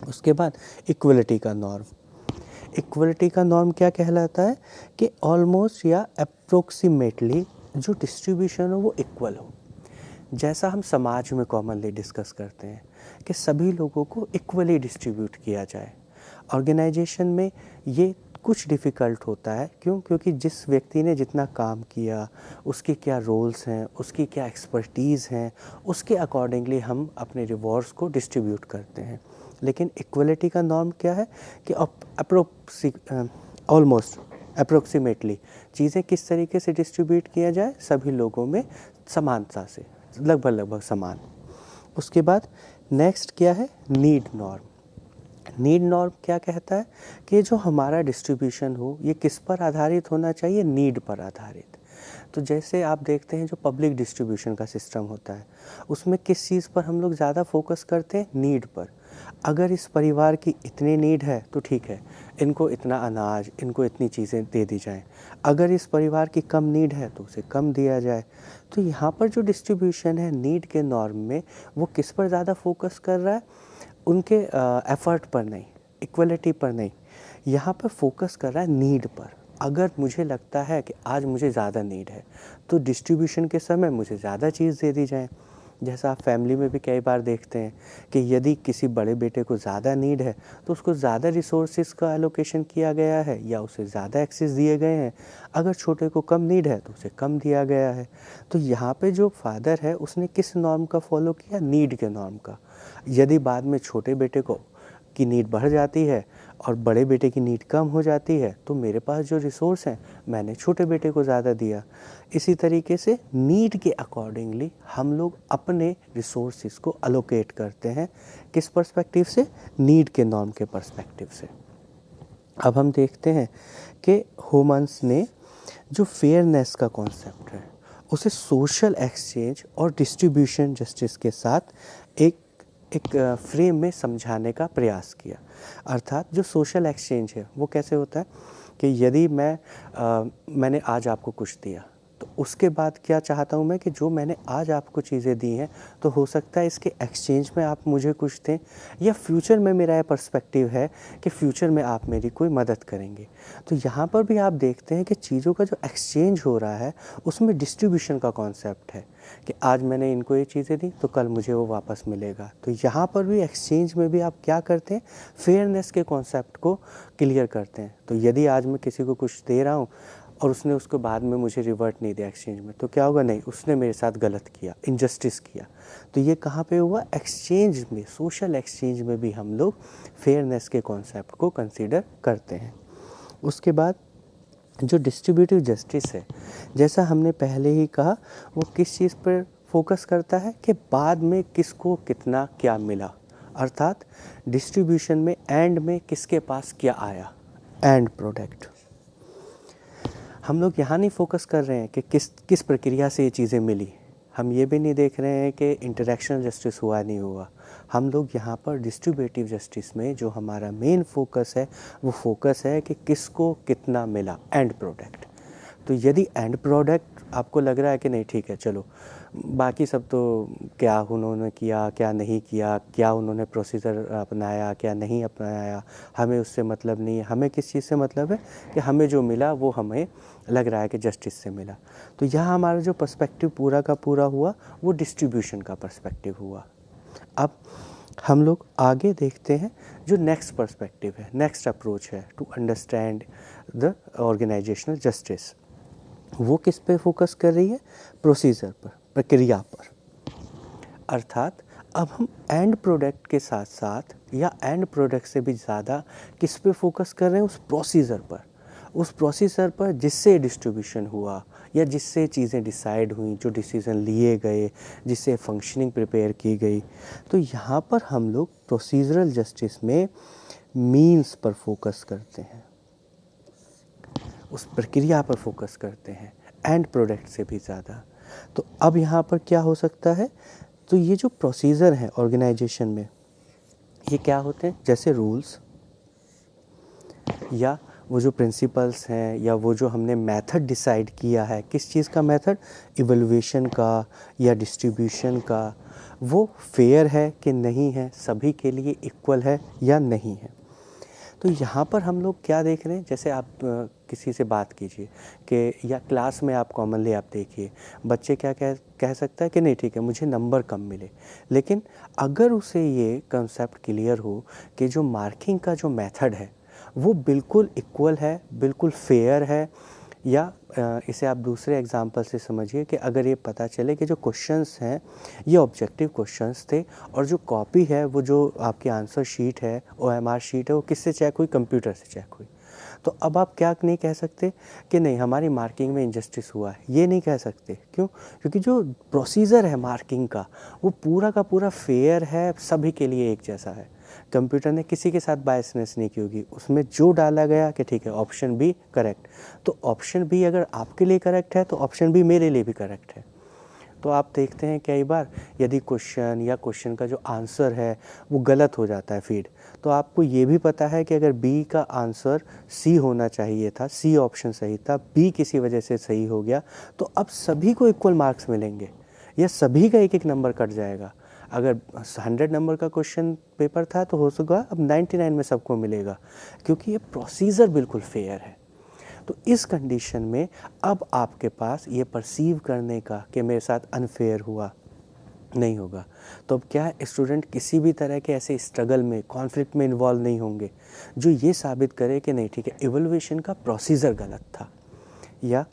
[SPEAKER 2] उसके बाद इक्वलिटी का नॉर्म। इक्वलिटी का नॉर्म क्या कहलाता है कि ऑलमोस्ट या अप्रोक्सीमेटली जो डिस्ट्रीब्यूशन हो वो इक्वल हो। जैसा हम समाज में कॉमनली डिस्कस करते हैं कि सभी लोगों को इक्वली डिस्ट्रीब्यूट किया जाए। ऑर्गेनाइजेशन में ये कुछ डिफ़िकल्ट होता है। क्यों? क्योंकि जिस व्यक्ति ने जितना काम किया, उसके क्या रोल्स हैं, उसकी क्या एक्सपर्टीज़ हैं, उसके अकॉर्डिंगली हम अपने रिवॉर्ड्स को डिस्ट्रीब्यूट करते हैं। लेकिन इक्वलिटी का नॉर्म क्या है कि ऑलमोस्ट अप्रोक्सीमेटली चीज़ें किस तरीके से डिस्ट्रीब्यूट किया जाए? सभी लोगों में समानता से, लगभग समान। उसके बाद नेक्स्ट क्या है? Need norm. नीड नॉर्म क्या कहता है कि जो हमारा डिस्ट्रीब्यूशन हो ये किस पर आधारित होना चाहिए? नीड पर आधारित। तो जैसे आप देखते हैं जो पब्लिक डिस्ट्रीब्यूशन का सिस्टम होता है, उसमें किस चीज़ पर हम लोग ज़्यादा फोकस करते हैं? नीड पर। अगर इस परिवार की इतनी नीड है तो ठीक है, इनको इतना अनाज, इनको इतनी चीज़ें दे दी जाएं। अगर इस परिवार की कम नीड है तो उसे कम दिया जाए। तो यहाँ पर जो डिस्ट्रीब्यूशन है नीड के नॉर्म में, वो किस पर ज़्यादा फोकस कर रहा है? उनके एफर्ट पर नहीं, इक्वलिटी पर नहीं, यहाँ पर फोकस कर रहा है नीड पर। अगर मुझे लगता है कि आज मुझे ज़्यादा नीड है तो डिस्ट्रीब्यूशन के समय मुझे ज़्यादा चीज़ दे दी जाए। जैसा आप फैमिली में भी कई बार देखते हैं कि यदि किसी बड़े बेटे को ज़्यादा नीड है तो उसको ज़्यादा रिसोर्सेज का एलोकेशन किया गया है या उसे ज़्यादा एक्सेस दिए गए हैं। अगर छोटे को कम नीड है तो उसे कम दिया गया है। तो यहाँ पे जो फादर है उसने किस नॉर्म का फॉलो किया? नीड के नॉर्म का। यदि बाद में छोटे बेटे को की नीड बढ़ जाती है और बड़े बेटे की नीड कम हो जाती है तो मेरे पास जो रिसोर्स हैं मैंने छोटे बेटे को ज़्यादा दिया। इसी तरीके से नीड के अकॉर्डिंगली हम लोग अपने रिसोर्सेज को अलोकेट करते हैं। किस पर्सपेक्टिव से? नीड के नॉर्म के पर्सपेक्टिव से। अब हम देखते हैं कि ह्यूमन्स ने जो फेयरनेस का कॉन्सेप्ट है उसे सोशल एक्सचेंज और डिस्ट्रीब्यूशन जस्टिस के साथ एक फ्रेम में समझाने का प्रयास किया। अर्थात जो सोशल एक्सचेंज है वो कैसे होता है कि यदि मैंने आज आपको कुछ दिया तो उसके बाद क्या चाहता हूँ मैं कि जो मैंने आज आपको चीज़ें दी हैं तो हो सकता है इसके एक्सचेंज में आप मुझे कुछ दें, या फ्यूचर में मेरा यह पर्सपेक्टिव है कि फ्यूचर में आप मेरी कोई मदद करेंगे। तो यहाँ पर भी आप देखते हैं कि चीज़ों का जो एक्सचेंज हो रहा है उसमें डिस्ट्रीब्यूशन का कॉन्सेप्ट है कि आज मैंने इनको ये चीज़ें दी तो कल मुझे वो वापस मिलेगा। तो यहाँ पर भी एक्सचेंज में भी आप क्या करते हैं? फेयरनेस के कॉन्सेप्ट को क्लियर करते हैं। तो यदि आज मैं किसी को कुछ दे रहा हूँ और उसने उसको बाद में मुझे रिवर्ट नहीं दिया एक्सचेंज में, तो क्या होगा? नहीं, उसने मेरे साथ गलत किया, इनजस्टिस किया। तो ये कहाँ पे हुआ? एक्सचेंज में, सोशल एक्सचेंज में भी हम लोग फेयरनेस के कॉन्सेप्ट को कंसीडर करते हैं। उसके बाद जो डिस्ट्रीब्यूटिव जस्टिस है, जैसा हमने पहले ही कहा, वो किस चीज़ पर फोकस करता है कि बाद में किसको कितना क्या मिला। अर्थात डिस्ट्रीब्यूशन में एंड में किसके पास क्या आया, एंड प्रोडक्ट। हम लोग यहाँ नहीं फोकस कर रहे हैं कि किस प्रक्रिया से ये चीज़ें मिली। हम ये भी नहीं देख रहे हैं कि इंटरेक्शनल जस्टिस हुआ नहीं हुआ। हम लोग यहाँ पर डिस्ट्रीब्यूटिव जस्टिस में जो हमारा मेन फोकस है वो फोकस है कि किसको कितना मिला, एंड प्रोडक्ट। तो यदि एंड प्रोडक्ट आपको लग रहा है कि नहीं ठीक है चलो बाकी सब तो क्या उन्होंने किया क्या नहीं किया, क्या उन्होंने प्रोसीजर अपनाया क्या नहीं अपनाया, हमें उससे मतलब नहीं है, हमें किस चीज़ से मतलब है कि हमें जो मिला वो हमें लग रहा है कि जस्टिस से मिला। तो यहाँ हमारा जो पर्सपेक्टिव पूरा का पूरा हुआ वो डिस्ट्रीब्यूशन का पर्सपेक्टिव हुआ। अब हम लोग आगे देखते हैं जो नेक्स्ट पर्सपेक्टिव है, नेक्स्ट अप्रोच है to understand the organisational justice. वो किस पे फोकस कर रही है? प्रोसीजर पर, प्रक्रिया पर। अर्थात अब हम एंड प्रोडक्ट के साथ साथ या एंड प्रोडक्ट से भी ज़्यादा किस पे फोकस कर रहे हैं? उस प्रोसीजर पर, उस प्रोसीजर पर जिससे डिस्ट्रीब्यूशन हुआ या जिससे चीज़ें डिसाइड हुई, जो डिसीज़न लिए गए, जिससे फंक्शनिंग प्रिपेयर की गई। तो यहाँ पर हम लोग प्रोसीजरल जस्टिस में मीन्स पर फोकस करते हैं, उस प्रक्रिया पर फोकस करते हैं एंड प्रोडक्ट से भी ज़्यादा। तो अब यहाँ पर क्या हो सकता है? तो ये जो प्रोसीजर है ऑर्गेनाइजेशन में ये क्या होते हैं? जैसे रूल्स या वो जो प्रिंसिपल्स हैं या वो जो हमने मेथड डिसाइड किया है, किस चीज़ का मेथड? इवैल्यूएशन का या डिस्ट्रीब्यूशन का, वो फेयर है कि नहीं है, सभी के लिए इक्वल है या नहीं है। तो यहाँ पर हम लोग क्या देख रहे हैं? जैसे आप किसी से बात कीजिए कि या क्लास में आप कॉमनली आप देखिए बच्चे क्या कह सकता है कि नहीं ठीक है मुझे नंबर कम मिले, लेकिन अगर उसे ये कंसेप्ट क्लियर हो कि जो मार्किंग का जो मेथड है वो बिल्कुल इक्वल है, बिल्कुल फेयर है, या इसे आप दूसरे एग्जांपल से समझिए कि अगर ये पता चले कि जो क्वेश्चंस हैं ये ऑब्जेक्टिव क्वेश्चंस थे और जो कॉपी है वो जो आपकी आंसर शीट है OMR शीट है वो किससे चेक हुई? कंप्यूटर से चेक हुई। तो अब आप क्या नहीं कह सकते कि नहीं हमारी मार्किंग में इनजस्टिस हुआ है, ये नहीं कह सकते। क्यों? क्योंकि जो प्रोसीजर है मार्किंग का वो पूरा का पूरा फेयर है, सभी के लिए एक जैसा है। कंप्यूटर ने किसी के साथ बायसनेस नहीं की होगी, उसमें जो डाला गया कि ठीक है ऑप्शन बी करेक्ट, तो ऑप्शन बी अगर आपके लिए करेक्ट है तो ऑप्शन बी मेरे लिए भी करेक्ट है। तो आप देखते हैं कई बार यदि क्वेश्चन या क्वेश्चन का जो आंसर है वो गलत हो जाता है फीड, तो आपको ये भी पता है कि अगर बी का आंसर सी होना चाहिए था, सी ऑप्शन सही था, बी किसी वजह से सही हो गया, तो अब सभी को इक्वल मार्क्स मिलेंगे या सभी का एक एक नंबर कट जाएगा। अगर 100 नंबर का क्वेश्चन पेपर था तो हो सका अब 99 में सबको मिलेगा, क्योंकि ये प्रोसीजर बिल्कुल फेयर है। तो इस कंडीशन में अब आपके पास ये परसीव करने का कि मेरे साथ अनफेयर हुआ नहीं होगा। तो अब क्या है, स्टूडेंट किसी भी तरह के ऐसे स्ट्रगल में, कॉन्फ्लिक्ट में इन्वॉल्व नहीं होंगे जो ये साबित करे कि नहीं ठीक है इवैल्यूएशन का प्रोसीजर गलत था। या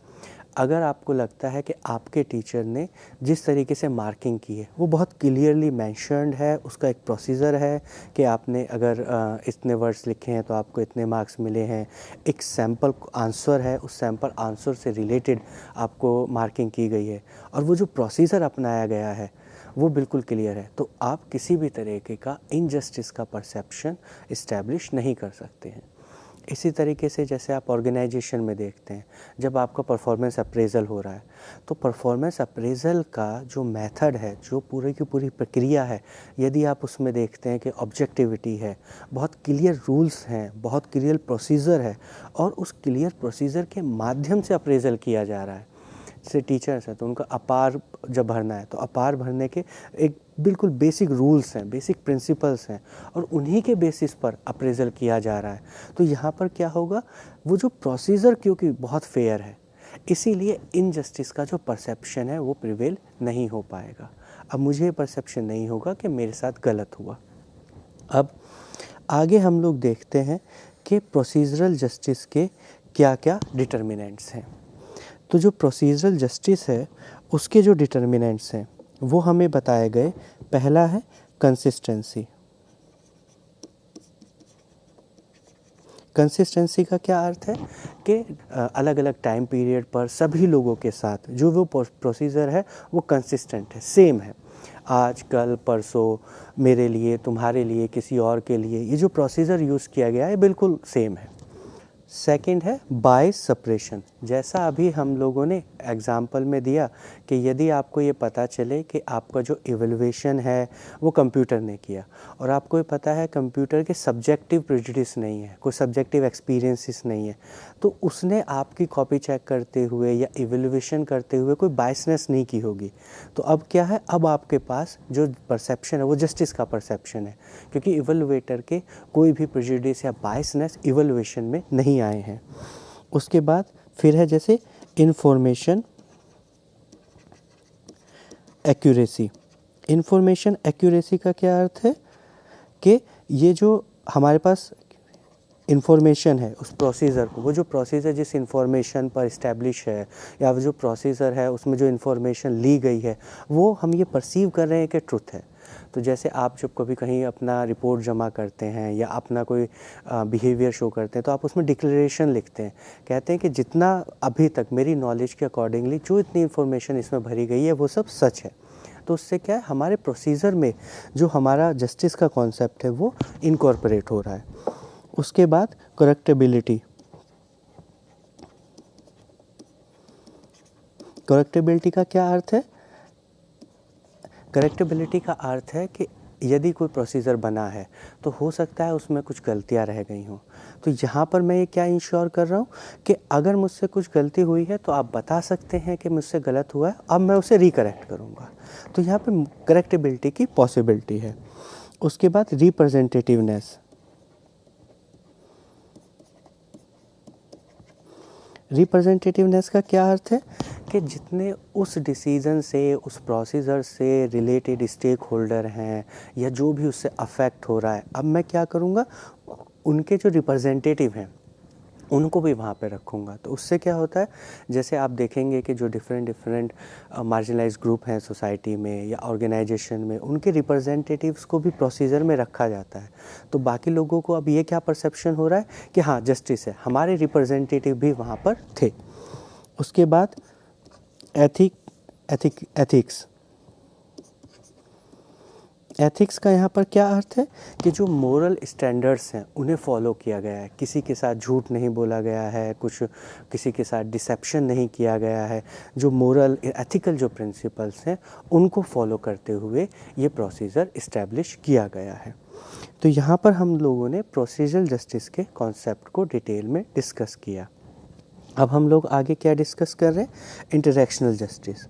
[SPEAKER 2] अगर आपको लगता है कि आपके टीचर ने जिस तरीके से मार्किंग की है वो बहुत क्लियरली मेंशन्ड है, उसका एक प्रोसीजर है कि आपने अगर इतने वर्ड्स लिखे हैं तो आपको इतने मार्क्स मिले हैं, एक सैम्पल आंसर है, उस सैम्पल आंसर से रिलेटेड आपको मार्किंग की गई है और वो जो प्रोसीजर अपनाया गया है वो बिल्कुल क्लियर है, तो आप किसी भी तरीके का इनजस्टिस का परसेप्शन इस्टेब्लिश नहीं कर सकते हैं। इसी तरीके से जैसे आप ऑर्गेनाइजेशन में देखते हैं जब आपका परफॉर्मेंस अप्रेज़ल हो रहा है तो परफॉर्मेंस अप्रेज़ल का जो मेथड है, जो पूरी की पूरी प्रक्रिया है, यदि आप उसमें देखते हैं कि ऑब्जेक्टिविटी है, बहुत क्लियर रूल्स हैं, बहुत क्लियर प्रोसीजर है और उस क्लियर प्रोसीजर के माध्यम से अप्रेज़ल किया जा रहा है। जैसे टीचर्स हैं तो उनका अपार जब भरना है तो अपार भरने के एक बिल्कुल बेसिक रूल्स हैं, बेसिक प्रिंसिपल्स हैं और उन्हीं के बेसिस पर अप्रेज़ल किया जा रहा है। तो यहाँ पर क्या होगा, वो जो प्रोसीजर क्योंकि बहुत फेयर है इसीलिए इनजस्टिस का जो परसेप्शन है वो प्रिवेल नहीं हो पाएगा। अब मुझे ये परसेप्शन नहीं होगा कि मेरे साथ गलत हुआ। अब आगे हम लोग देखते हैं कि प्रोसीजरल जस्टिस के क्या क्या डिटर्मिनेंट्स हैं। तो जो प्रोसीजरल जस्टिस है उसके जो डिटर्मिनेंट्स हैं वो हमें बताए गए। पहला है कंसिस्टेंसी। कंसिस्टेंसी का क्या अर्थ है कि अलग अलग टाइम पीरियड पर सभी लोगों के साथ जो वो प्रोसीजर है वो कंसिस्टेंट है, सेम है। आज कल परसों, मेरे लिए, तुम्हारे लिए, किसी और के लिए, ये जो प्रोसीजर यूज़ किया गया है बिल्कुल सेम है। सेकंड है बायस सप्रेशन, जैसा अभी हम लोगों ने एग्जाम्पल में दिया कि यदि आपको ये पता चले कि आपका जो इवैल्यूएशन है वो कंप्यूटर ने किया और आपको ये पता है कंप्यूटर के सब्जेक्टिव प्रेजुडिस नहीं है, कोई सब्जेक्टिव एक्सपीरियंसेस नहीं है, तो उसने आपकी कॉपी चेक करते हुए या इवैल्यूएशन करते हुए कोई बायसनेस नहीं की होगी। तो अब क्या है, अब आपके पास जो परसेप्शन है वो जस्टिस का परसेप्शन है, क्योंकि इवैल्यूएटर के कोई भी प्रेजुडिस या बायसनेस इवैल्यूएशन में नहीं आए हैं। उसके बाद फिर है जैसे इंफॉर्मेशन एक्यूरेसी। इंफॉर्मेशन एक्यूरेसी का क्या अर्थ है कि ये जो हमारे पास इंफॉर्मेशन है उस प्रोसीजर को, वो जो प्रोसीजर जिस इंफॉर्मेशन पर इस्टेब्लिश है या वो जो प्रोसीजर है उसमें जो इंफॉर्मेशन ली गई है वो हम ये परसीव कर रहे हैं कि ट्रुथ है। तो जैसे आप जब कभी कहीं अपना रिपोर्ट जमा करते हैं या अपना कोई बिहेवियर शो करते हैं तो आप उसमें डिक्लेरेशन लिखते हैं, कहते हैं कि जितना अभी तक मेरी नॉलेज के अकॉर्डिंगली जो इतनी इन्फॉर्मेशन इसमें भरी गई है वो सब सच है। तो उससे क्या है, हमारे प्रोसीजर में जो हमारा जस्टिस का कॉन्सेप्ट है वो इनकॉर्पोरेट हो रहा है। उसके बाद करेक्टेबिलिटी। करेक्टेबिलिटी का क्या अर्थ है? करेक्टेबिलिटी का अर्थ है कि यदि कोई प्रोसीजर बना है तो हो सकता है उसमें कुछ गलतियां रह गई हों, तो यहाँ पर मैं ये क्या इंश्योर कर रहा हूँ कि अगर मुझसे कुछ गलती हुई है तो आप बता सकते हैं कि मुझसे गलत हुआ है, अब मैं उसे रिकरेक्ट करूँगा। तो यहाँ पे करेक्टेबिलिटी की पॉसिबिलिटी है। उसके बाद रिप्रेजेंटेटिवनेस। रिप्रेजेंटेटिवनेस का क्या अर्थ है कि जितने उस डिसीज़न से, उस प्रोसीजर से रिलेटेड स्टेक होल्डर हैं या जो भी उससे अफेक्ट हो रहा है, अब मैं क्या करूँगा, उनके जो रिप्रेजेंटेटिव हैं उनको भी वहाँ पे रखूँगा। तो उससे क्या होता है, जैसे आप देखेंगे कि जो डिफरेंट मार्जिनलाइज्ड ग्रुप हैं सोसाइटी में या ऑर्गेनाइजेशन में, उनके रिप्रेजेंटेटिव्स को भी प्रोसीजर में रखा जाता है। तो बाकी लोगों को अब ये क्या परसेप्शन हो रहा है कि हाँ जस्टिस है, हमारे रिप्रेजेंटेटिव भी वहाँ पर थे। उसके बाद एथिक्स। एथिक्स का यहाँ पर क्या अर्थ है कि जो मोरल स्टैंडर्ड्स हैं उन्हें फॉलो किया गया है, किसी के साथ झूठ नहीं बोला गया है, किसी के साथ डिसेप्शन नहीं किया गया है, जो मोरल एथिकल जो प्रिंसिपल्स हैं उनको फॉलो करते हुए ये प्रोसीजर इस्टेब्लिश किया गया है। तो यहाँ पर हम लोगों ने प्रोसीजरल जस्टिस के कॉन्सेप्ट को डिटेल में डिस्कस किया। अब हम लोग आगे क्या डिस्कस कर रहे हैं, इंटरैक्शनल जस्टिस।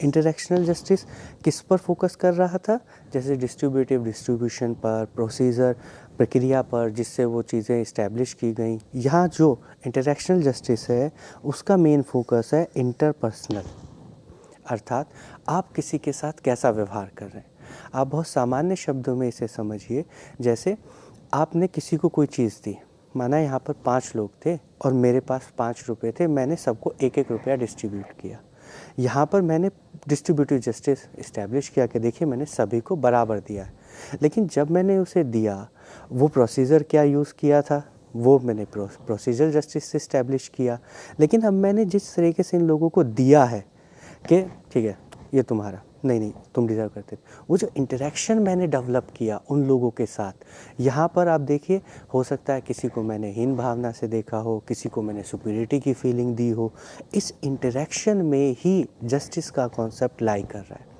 [SPEAKER 2] इंटरैक्शनल जस्टिस किस पर फोकस कर रहा था, जैसे डिस्ट्रीब्यूटिव डिस्ट्रीब्यूशन पर, प्रोसीजर प्रक्रिया पर जिससे वो चीज़ें इस्टेब्लिश की गई। यहाँ जो इंटरैक्शनल जस्टिस है उसका मेन फोकस है इंटरपर्सनल, अर्थात आप किसी के साथ कैसा व्यवहार कर रहे हैं। आप बहुत सामान्य शब्दों में इसे समझिए, जैसे आपने किसी को कोई चीज़ दी, माना यहाँ पर 5 लोग थे और मेरे पास 5 रुपये थे, मैंने सबको 1-1 रुपया डिस्ट्रीब्यूट किया। यहाँ पर मैंने डिस्ट्रीब्यूटिव जस्टिस इस्टेब्लिश किया कि देखिए मैंने सभी को बराबर दिया है, लेकिन जब मैंने उसे दिया वो प्रोसीजर क्या यूज़ किया था, वो मैंने प्रोसीजर जस्टिस से इस्टेब्लिश किया। लेकिन अब मैंने जिस तरीके से इन लोगों को दिया है कि ठीक है ये तुम्हारा, नहीं तुम डिज़र्व करते थे, वो जो इंटरेक्शन मैंने डेवलप किया उन लोगों के साथ, यहाँ पर आप देखिए हो सकता है किसी को मैंने हीन भावना से देखा हो, किसी को मैंने सुपीरियरिटी की फीलिंग दी हो, इस इंटरेक्शन में ही जस्टिस का कॉन्सेप्ट लाई कर रहा है।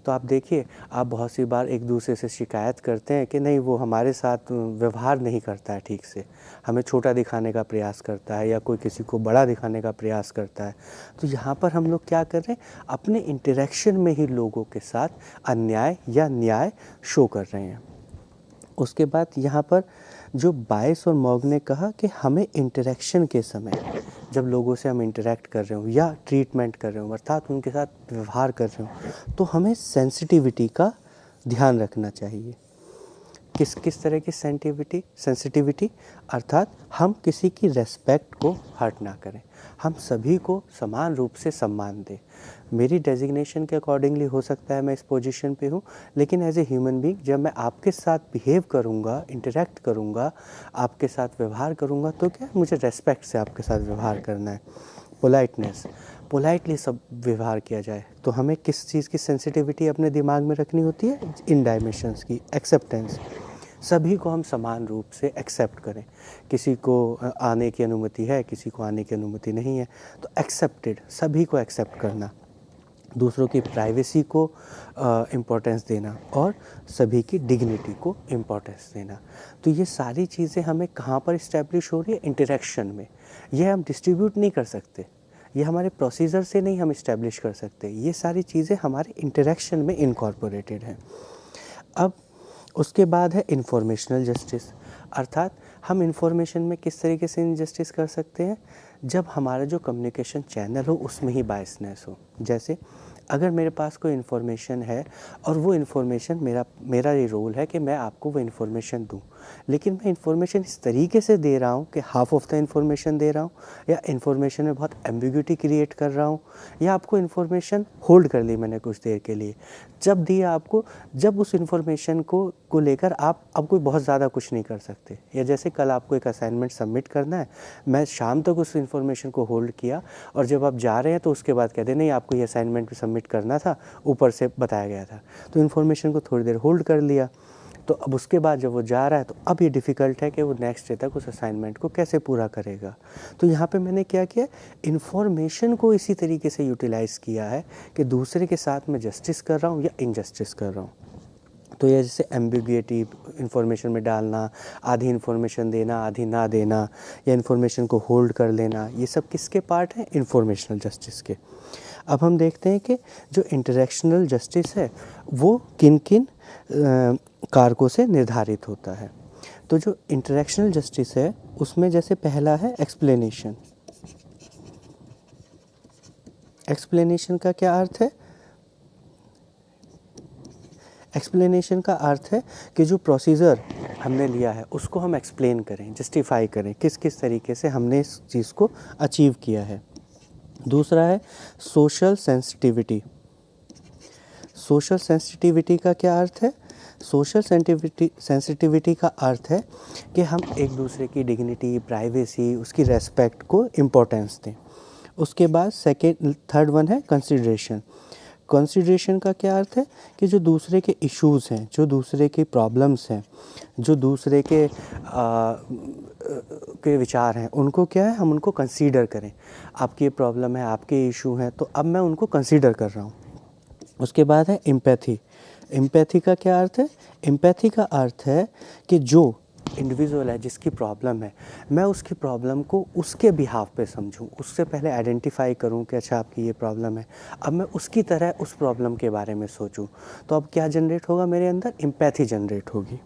[SPEAKER 2] तो आप देखिए, आप बहुत सी बार एक दूसरे से शिकायत करते हैं कि नहीं वो हमारे साथ व्यवहार नहीं करता है ठीक से, हमें छोटा दिखाने का प्रयास करता है या कोई किसी को बड़ा दिखाने का प्रयास करता है। तो यहाँ पर हम लोग क्या कर रहे हैं, अपने इंटरेक्शन में ही लोगों के साथ अन्याय या न्याय शो कर रहे हैं। उसके बाद यहाँ पर जो बायस और मॉग ने कहा कि हमें इंटरेक्शन के समय जब लोगों से हम इंटरेक्ट कर रहे हो या ट्रीटमेंट कर रहे हो, अर्थात उनके साथ व्यवहार कर रहे हो, तो हमें सेंसिटिविटी का ध्यान रखना चाहिए। किस तरह की सेंसिटिविटी, अर्थात हम किसी की रेस्पेक्ट को हर्ट ना करें, हम सभी को समान रूप से सम्मान दें। मेरी डेजिग्नेशन के अकॉर्डिंगली हो सकता है मैं इस पोजीशन पे हूँ, लेकिन एज ए ह्यूमन बीइंग जब मैं आपके साथ बिहेव करूँगा, इंटरेक्ट करूँगा, आपके साथ व्यवहार करूँगा, तो क्या मुझे रेस्पेक्ट से आपके साथ व्यवहार करना है। पोलाइटली सब व्यवहार किया जाए। तो हमें किस चीज़ की सेंसिटिविटी अपने दिमाग में रखनी होती है, इन डायमेंशंस की, एक्सेप्टेंस। सभी को हम समान रूप से एक्सेप्ट करें। किसी को आने की अनुमति है, किसी को आने की अनुमति नहीं है, तो एक्सेप्टेड, सभी को एक्सेप्ट करना, दूसरों की प्राइवेसी को इम्पोर्टेंस देना और सभी की डिग्निटी को इम्पोर्टेंस देना। तो ये सारी चीज़ें हमें कहाँ पर इस्टेब्लिश हो रही है? इंटरेक्शन में। ये हम डिस्ट्रीब्यूट नहीं कर सकते, ये हमारे प्रोसीजर से नहीं हम इस्टेब्लिश कर सकते, ये सारी चीज़ें हमारे इंटरेक्शन में इनकॉर्पोरेटेड हैं। अब उसके बाद है इंफॉर्मेशनल जस्टिस, अर्थात हम इंफॉर्मेशन में किस तरीके से इनजस्टिस कर सकते हैं? जब हमारा जो कम्युनिकेशन चैनल हो उसमें ही बायसनेस हो। जैसे अगर मेरे पास कोई इन्फॉर्मेशन है और वो इन्फॉर्मेशन मेरा ये रोल है कि मैं आपको वो इन्फॉर्मेशन दूं, लेकिन मैं इन्फॉर्मेशन इस तरीके से दे रहा हूँ कि हाफ ऑफ द इन्फॉर्मेशन दे रहा हूँ, या इन्फॉर्मेशन में बहुत एम्बिग्यूटी क्रिएट कर रहा हूँ, या आपको इन्फॉर्मेशन होल्ड कर ली मैंने कुछ देर के लिए, जब दिया आपको, जब उस इन्फॉर्मेशन को लेकर आप अब कोई बहुत ज़्यादा कुछ नहीं कर सकते। या जैसे कल आपको एक असाइनमेंट सबमिट करना है, मैं शाम तक उस इन्फॉर्मेशन को होल्ड किया और जब आप जा रहे हैं तो उसके बाद कहते नहीं आपको ये असाइनमेंट सबमिट करना था, ऊपर से बताया गया था, तो इन्फॉर्मेशन को थोड़ी देर होल्ड कर लिया। तो अब उसके बाद जब वो जा रहा है तो अब ये डिफ़िकल्ट है कि वो नेक्स्ट डे तक उस असाइनमेंट को कैसे पूरा करेगा। तो यहाँ पे मैंने क्या किया, इन्फॉर्मेशन को इसी तरीके से यूटिलाइज़ किया है कि दूसरे के साथ मैं जस्टिस कर रहा हूँ या इनजस्टिस कर रहा हूँ। तो ये जैसे एम्बिग्यूटी इन्फॉर्मेशन में डालना, आधी इन्फॉर्मेशन देना, आधी ना देना, या इन्फॉर्मेशन को होल्ड कर लेना, ये सब किसके पार्ट हैं? इंफॉर्मेशनल जस्टिस के। अब हम देखते हैं कि जो इंटरेक्शनल जस्टिस है वो किन किन कारकों से निर्धारित होता है। तो जो इंटरेक्शनल जस्टिस है उसमें जैसे पहला है एक्सप्लेनेशन। एक्सप्लेनेशन का क्या अर्थ है? एक्सप्लेनेशन का अर्थ है कि जो प्रोसीजर हमने लिया है उसको हम एक्सप्लेन करें, जस्टिफाई करें, किस किस तरीके से हमने इस चीज़ को अचीव किया है। दूसरा है सोशल सेंसिटिविटी। सोशल सेंसिटिविटी का क्या अर्थ है? सोशल सेंसिटिविटी का अर्थ है कि हम एक दूसरे की डिग्निटी, प्राइवेसी, उसकी रेस्पेक्ट को इम्पोर्टेंस दें। उसके बाद थर्ड वन है कंसिडरेशन। कंसिडरेशन का क्या अर्थ है कि जो दूसरे के इश्यूज़ हैं, जो दूसरे के प्रॉब्लम्स हैं, जो दूसरे के विचार हैं, उनको क्या है, हम उनको कंसीडर करें। आपकी ये प्रॉब्लम है, आपके इशू हैं, तो अब मैं उनको कंसीडर कर रहा हूँ। उसके बाद है एम्पैथी। एम्पैथी का क्या अर्थ है? एम्पैथी का अर्थ है कि जो इंडिविजुअल है, जिसकी प्रॉब्लम है, मैं उसकी प्रॉब्लम को उसके बिहाफ पे समझूं, उससे पहले आइडेंटिफाई करूं कि अच्छा आपकी ये प्रॉब्लम है, अब मैं उसकी तरह उस प्रॉब्लम के बारे में सोचूं, तो अब क्या जनरेट होगा मेरे अंदर? एम्पैथी जनरेट होगी।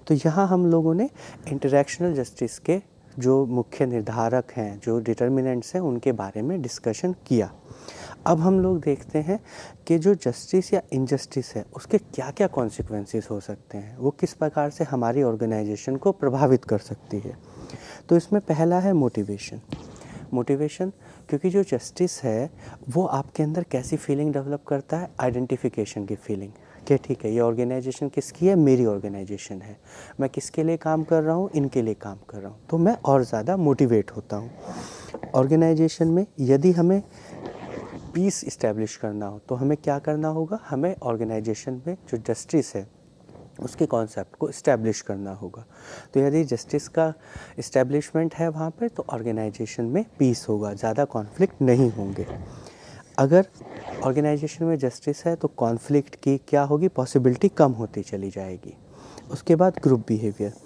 [SPEAKER 2] तो यहाँ हम लोगों ने इंटरेक्शनल जस्टिस के जो मुख्य निर्धारक हैं, जो डिटर्मिनेंट्स हैं, उनके बारे में डिस्कशन किया। अब हम लोग देखते हैं कि जो जस्टिस या इनजस्टिस है उसके क्या क्या कॉन्सिक्वेंसेस हो सकते हैं, वो किस प्रकार से हमारी ऑर्गेनाइजेशन को प्रभावित कर सकती है। तो इसमें पहला है मोटिवेशन। मोटिवेशन, क्योंकि जो जस्टिस है वो आपके अंदर कैसी फीलिंग डेवलप करता है? आइडेंटिफिकेशन की फीलिंग, कि ठीक है ये ऑर्गेनाइजेशन किसकी है? मेरी ऑर्गेनाइजेशन है। मैं किसके लिए काम कर रहा हूँ? इनके लिए काम कर रहा हूँ। तो मैं और ज़्यादा मोटिवेट होता हूँ। ऑर्गेनाइजेशन में यदि हमें पीस इस्टेब्लिश करना हो तो हमें क्या करना होगा? हमें ऑर्गेनाइजेशन में जो जस्टिस है उसके कॉन्सेप्ट को इस्टेब्लिश करना होगा। तो यदि जस्टिस का इस्टेब्लिशमेंट है वहाँ पर, तो ऑर्गेनाइजेशन में पीस होगा, ज़्यादा कॉन्फ्लिक्ट नहीं होंगे। अगर ऑर्गेनाइजेशन में जस्टिस है तो कॉन्फ्लिक्ट की क्या होगी? पॉसिबिलिटी कम होती चली जाएगी। उसके बाद ग्रुप बिहेवियर।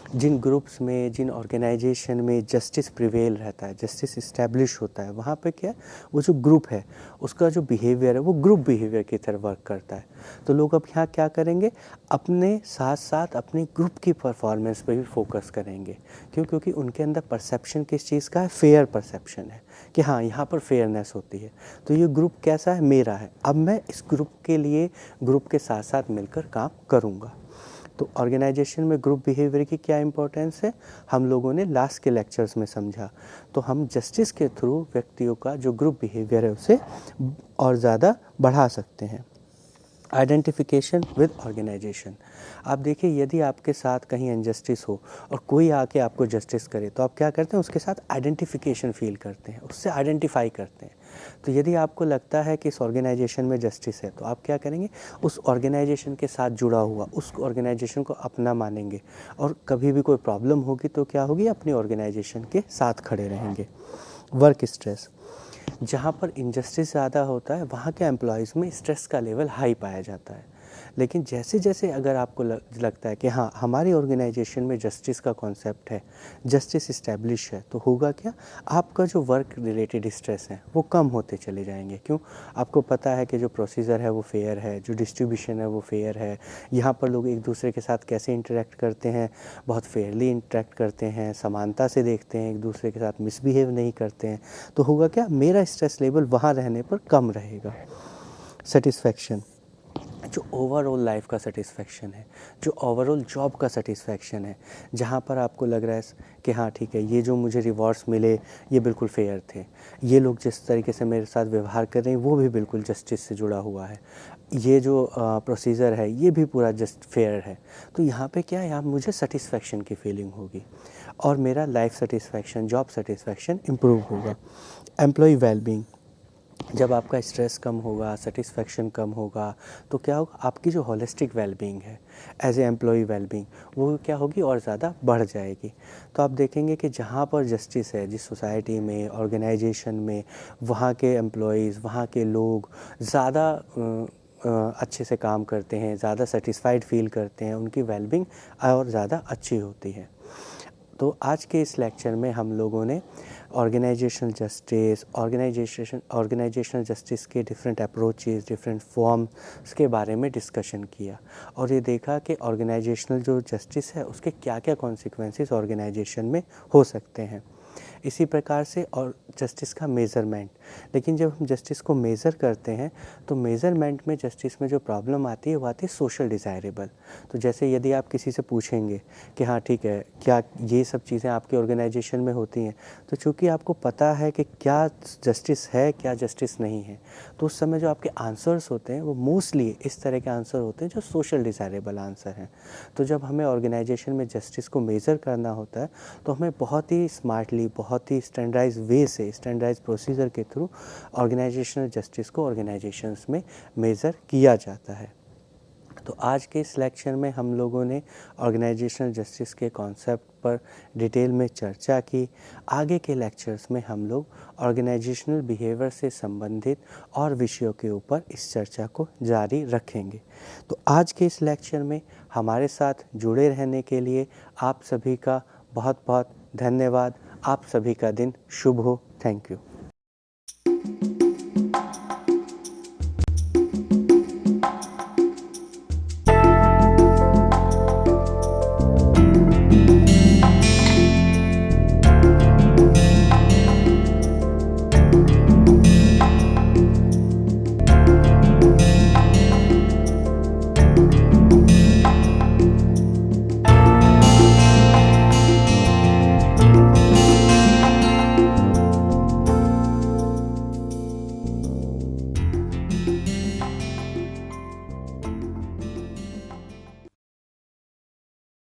[SPEAKER 2] जिन ग्रुप्स में, जिन ऑर्गेनाइजेशन में जस्टिस प्रिवेल रहता है, जस्टिस इस्टेब्लिश होता है, वहाँ पे क्या, वो जो ग्रुप है उसका जो बिहेवियर है वो ग्रुप बिहेवियर की तरह वर्क करता है। तो लोग अब यहाँ क्या करेंगे? अपने साथ साथ अपने ग्रुप की परफॉर्मेंस पे भी फोकस करेंगे। क्यों? क्योंकि उनके अंदर परसेप्शन किस चीज़ का है? फेयर परसेप्शन है कि हाँ यहाँ पर फेयरनेस होती है। तो ये ग्रुप कैसा है? मेरा है। अब मैं इस ग्रुप के लिए ग्रुप के साथ साथ मिलकर काम करूँगा। तो ऑर्गेनाइजेशन में ग्रुप बिहेवियर की क्या इंपॉर्टेंस है, हम लोगों ने लास्ट के लेक्चर्स में समझा। तो हम जस्टिस के थ्रू व्यक्तियों का जो ग्रुप बिहेवियर है उसे और ज़्यादा बढ़ा सकते हैं। Identification with organisation. आप देखिए, यदि आपके साथ कहीं इनजस्टिस हो और कोई आके आपको जस्टिस करे तो आप क्या करते हैं? उसके साथ आइडेंटिफिकेशन फील करते हैं, उससे आइडेंटिफाई करते हैं। तो यदि आपको लगता है कि इस ऑर्गेनाइजेशन में जस्टिस है, तो आप क्या करेंगे, उस ऑर्गेनाइजेशन के साथ जुड़ा हुआ उस ऑर्गेनाइजेशन को अपना मानेंगे, और कभी भी कोई प्रॉब्लम होगी तो क्या होगी, अपनी ऑर्गेनाइजेशन के साथ खड़े रहेंगे। वर्क स्ट्रेस, जहाँ पर इनजस्टिस ज़्यादा होता है वहाँ के एम्प्लॉयज़ में स्ट्रेस का लेवल हाई पाया जाता है। लेकिन जैसे जैसे अगर आपको लगता है कि हाँ, हमारी ऑर्गेनाइजेशन में जस्टिस का कॉन्सेप्ट है, जस्टिस इस्टेब्लिश है, तो होगा क्या, आपका जो वर्क रिलेटेड स्ट्रेस है वो कम होते चले जाएंगे। क्यों, आपको पता है कि जो प्रोसीजर है वो फेयर है, जो डिस्ट्रीब्यूशन है वो फेयर है, यहाँ पर लोग एक दूसरे के साथ कैसे इंटरेक्ट करते हैं, बहुत फेयरली इंटरेक्ट करते हैं, समानता से देखते हैं, एक दूसरे के साथ मिसबिहेव नहीं करते हैं। तो होगा क्या, मेरा स्ट्रेस लेवल वहाँ रहने पर कम रहेगा। सेटिस्फैक्शन, जो ओवरऑल लाइफ का सेटिस्फैक्शन है, जो ओवरऑल जॉब का सेटिस्फैक्शन है, जहाँ पर आपको लग रहा है कि हाँ ठीक है, ये जो मुझे रिवॉर्ड्स मिले ये बिल्कुल फेयर थे, ये लोग जिस तरीके से मेरे साथ व्यवहार कर रहे हैं वो भी बिल्कुल जस्टिस से जुड़ा हुआ है, ये जो प्रोसीजर है ये भी पूरा जस्ट फेयर है। तो यहाँ पे क्या है, यहाँ मुझे सेटिस्फैक्शन की फीलिंग होगी और मेरा life satisfaction, job satisfaction improve होगा। एम्प्लॉय वेलबींग, जब आपका स्ट्रेस कम होगा, सेटिस्फैक्शन कम होगा, तो क्या होगा, आपकी जो होलिस्टिक वेलबींग है एज ए एम्प्लॉय वेलबींग, वो क्या होगी, और ज़्यादा बढ़ जाएगी। तो आप देखेंगे कि जहाँ पर जस्टिस है, जिस सोसाइटी में, ऑर्गेनाइजेशन में, वहाँ के एम्प्लॉयज़, वहाँ के लोग ज़्यादा अच्छे से काम करते हैं, ज़्यादा सेटिस्फाइड फील करते हैं, उनकी वेलबींग और ज़्यादा अच्छी होती है। तो आज के इस लेक्चर में हम लोगों ने ऑर्गेनाइजेशनल जस्टिस, ऑर्गेनाइजेशनल जस्टिस के डिफरेंट अप्रोचेस, डिफरेंट फॉर्म्स के बारे में डिस्कशन किया और ये देखा कि ऑर्गेनाइजेशनल जो जस्टिस है उसके क्या क्या कॉन्सिक्वेंसेस ऑर्गेनाइजेशन में हो सकते हैं। इसी प्रकार से और जस्टिस का मेज़रमेंट, लेकिन जब हम जस्टिस को मेज़र करते हैं तो मेज़रमेंट में जस्टिस में जो प्रॉब्लम आती है वो आती है सोशल डिज़ायरेबल। तो जैसे यदि आप किसी से पूछेंगे कि हाँ ठीक है, क्या ये सब चीज़ें आपकी ऑर्गेनाइजेशन में होती हैं, तो चूँकि आपको पता है कि क्या जस्टिस है, क्या जस्टिस नहीं है, तो उस समय जो आपके आंसर्स होते हैं वो मोस्टली इस तरह के आंसर होते हैं जो सोशल डिज़ायरेबल आंसर हैं। तो जब हमें ऑर्गेनाइजेशन में जस्टिस को मेज़र करना होता है तो हमें बहुत ही स्मार्टली, बहुत ही स्टैंडर्डाइज वे से, स्टैंडर्डाइज प्रोसीजर के थ्रू ऑर्गेनाइजेशनल जस्टिस को ऑर्गेनाइजेशंस में मेज़र किया जाता है। तो आज के इस लेक्चर में हम लोगों ने ऑर्गेनाइजेशनल जस्टिस के कॉन्सेप्ट पर डिटेल में चर्चा की। आगे के लेक्चर्स में हम लोग ऑर्गेनाइजेशनल बिहेवियर से संबंधित और विषयों के ऊपर इस चर्चा को जारी रखेंगे। तो आज के इस लेक्चर में हमारे साथ जुड़े रहने के लिए आप सभी का बहुत बहुत धन्यवाद। आप सभी का दिन शुभ हो। Thank you.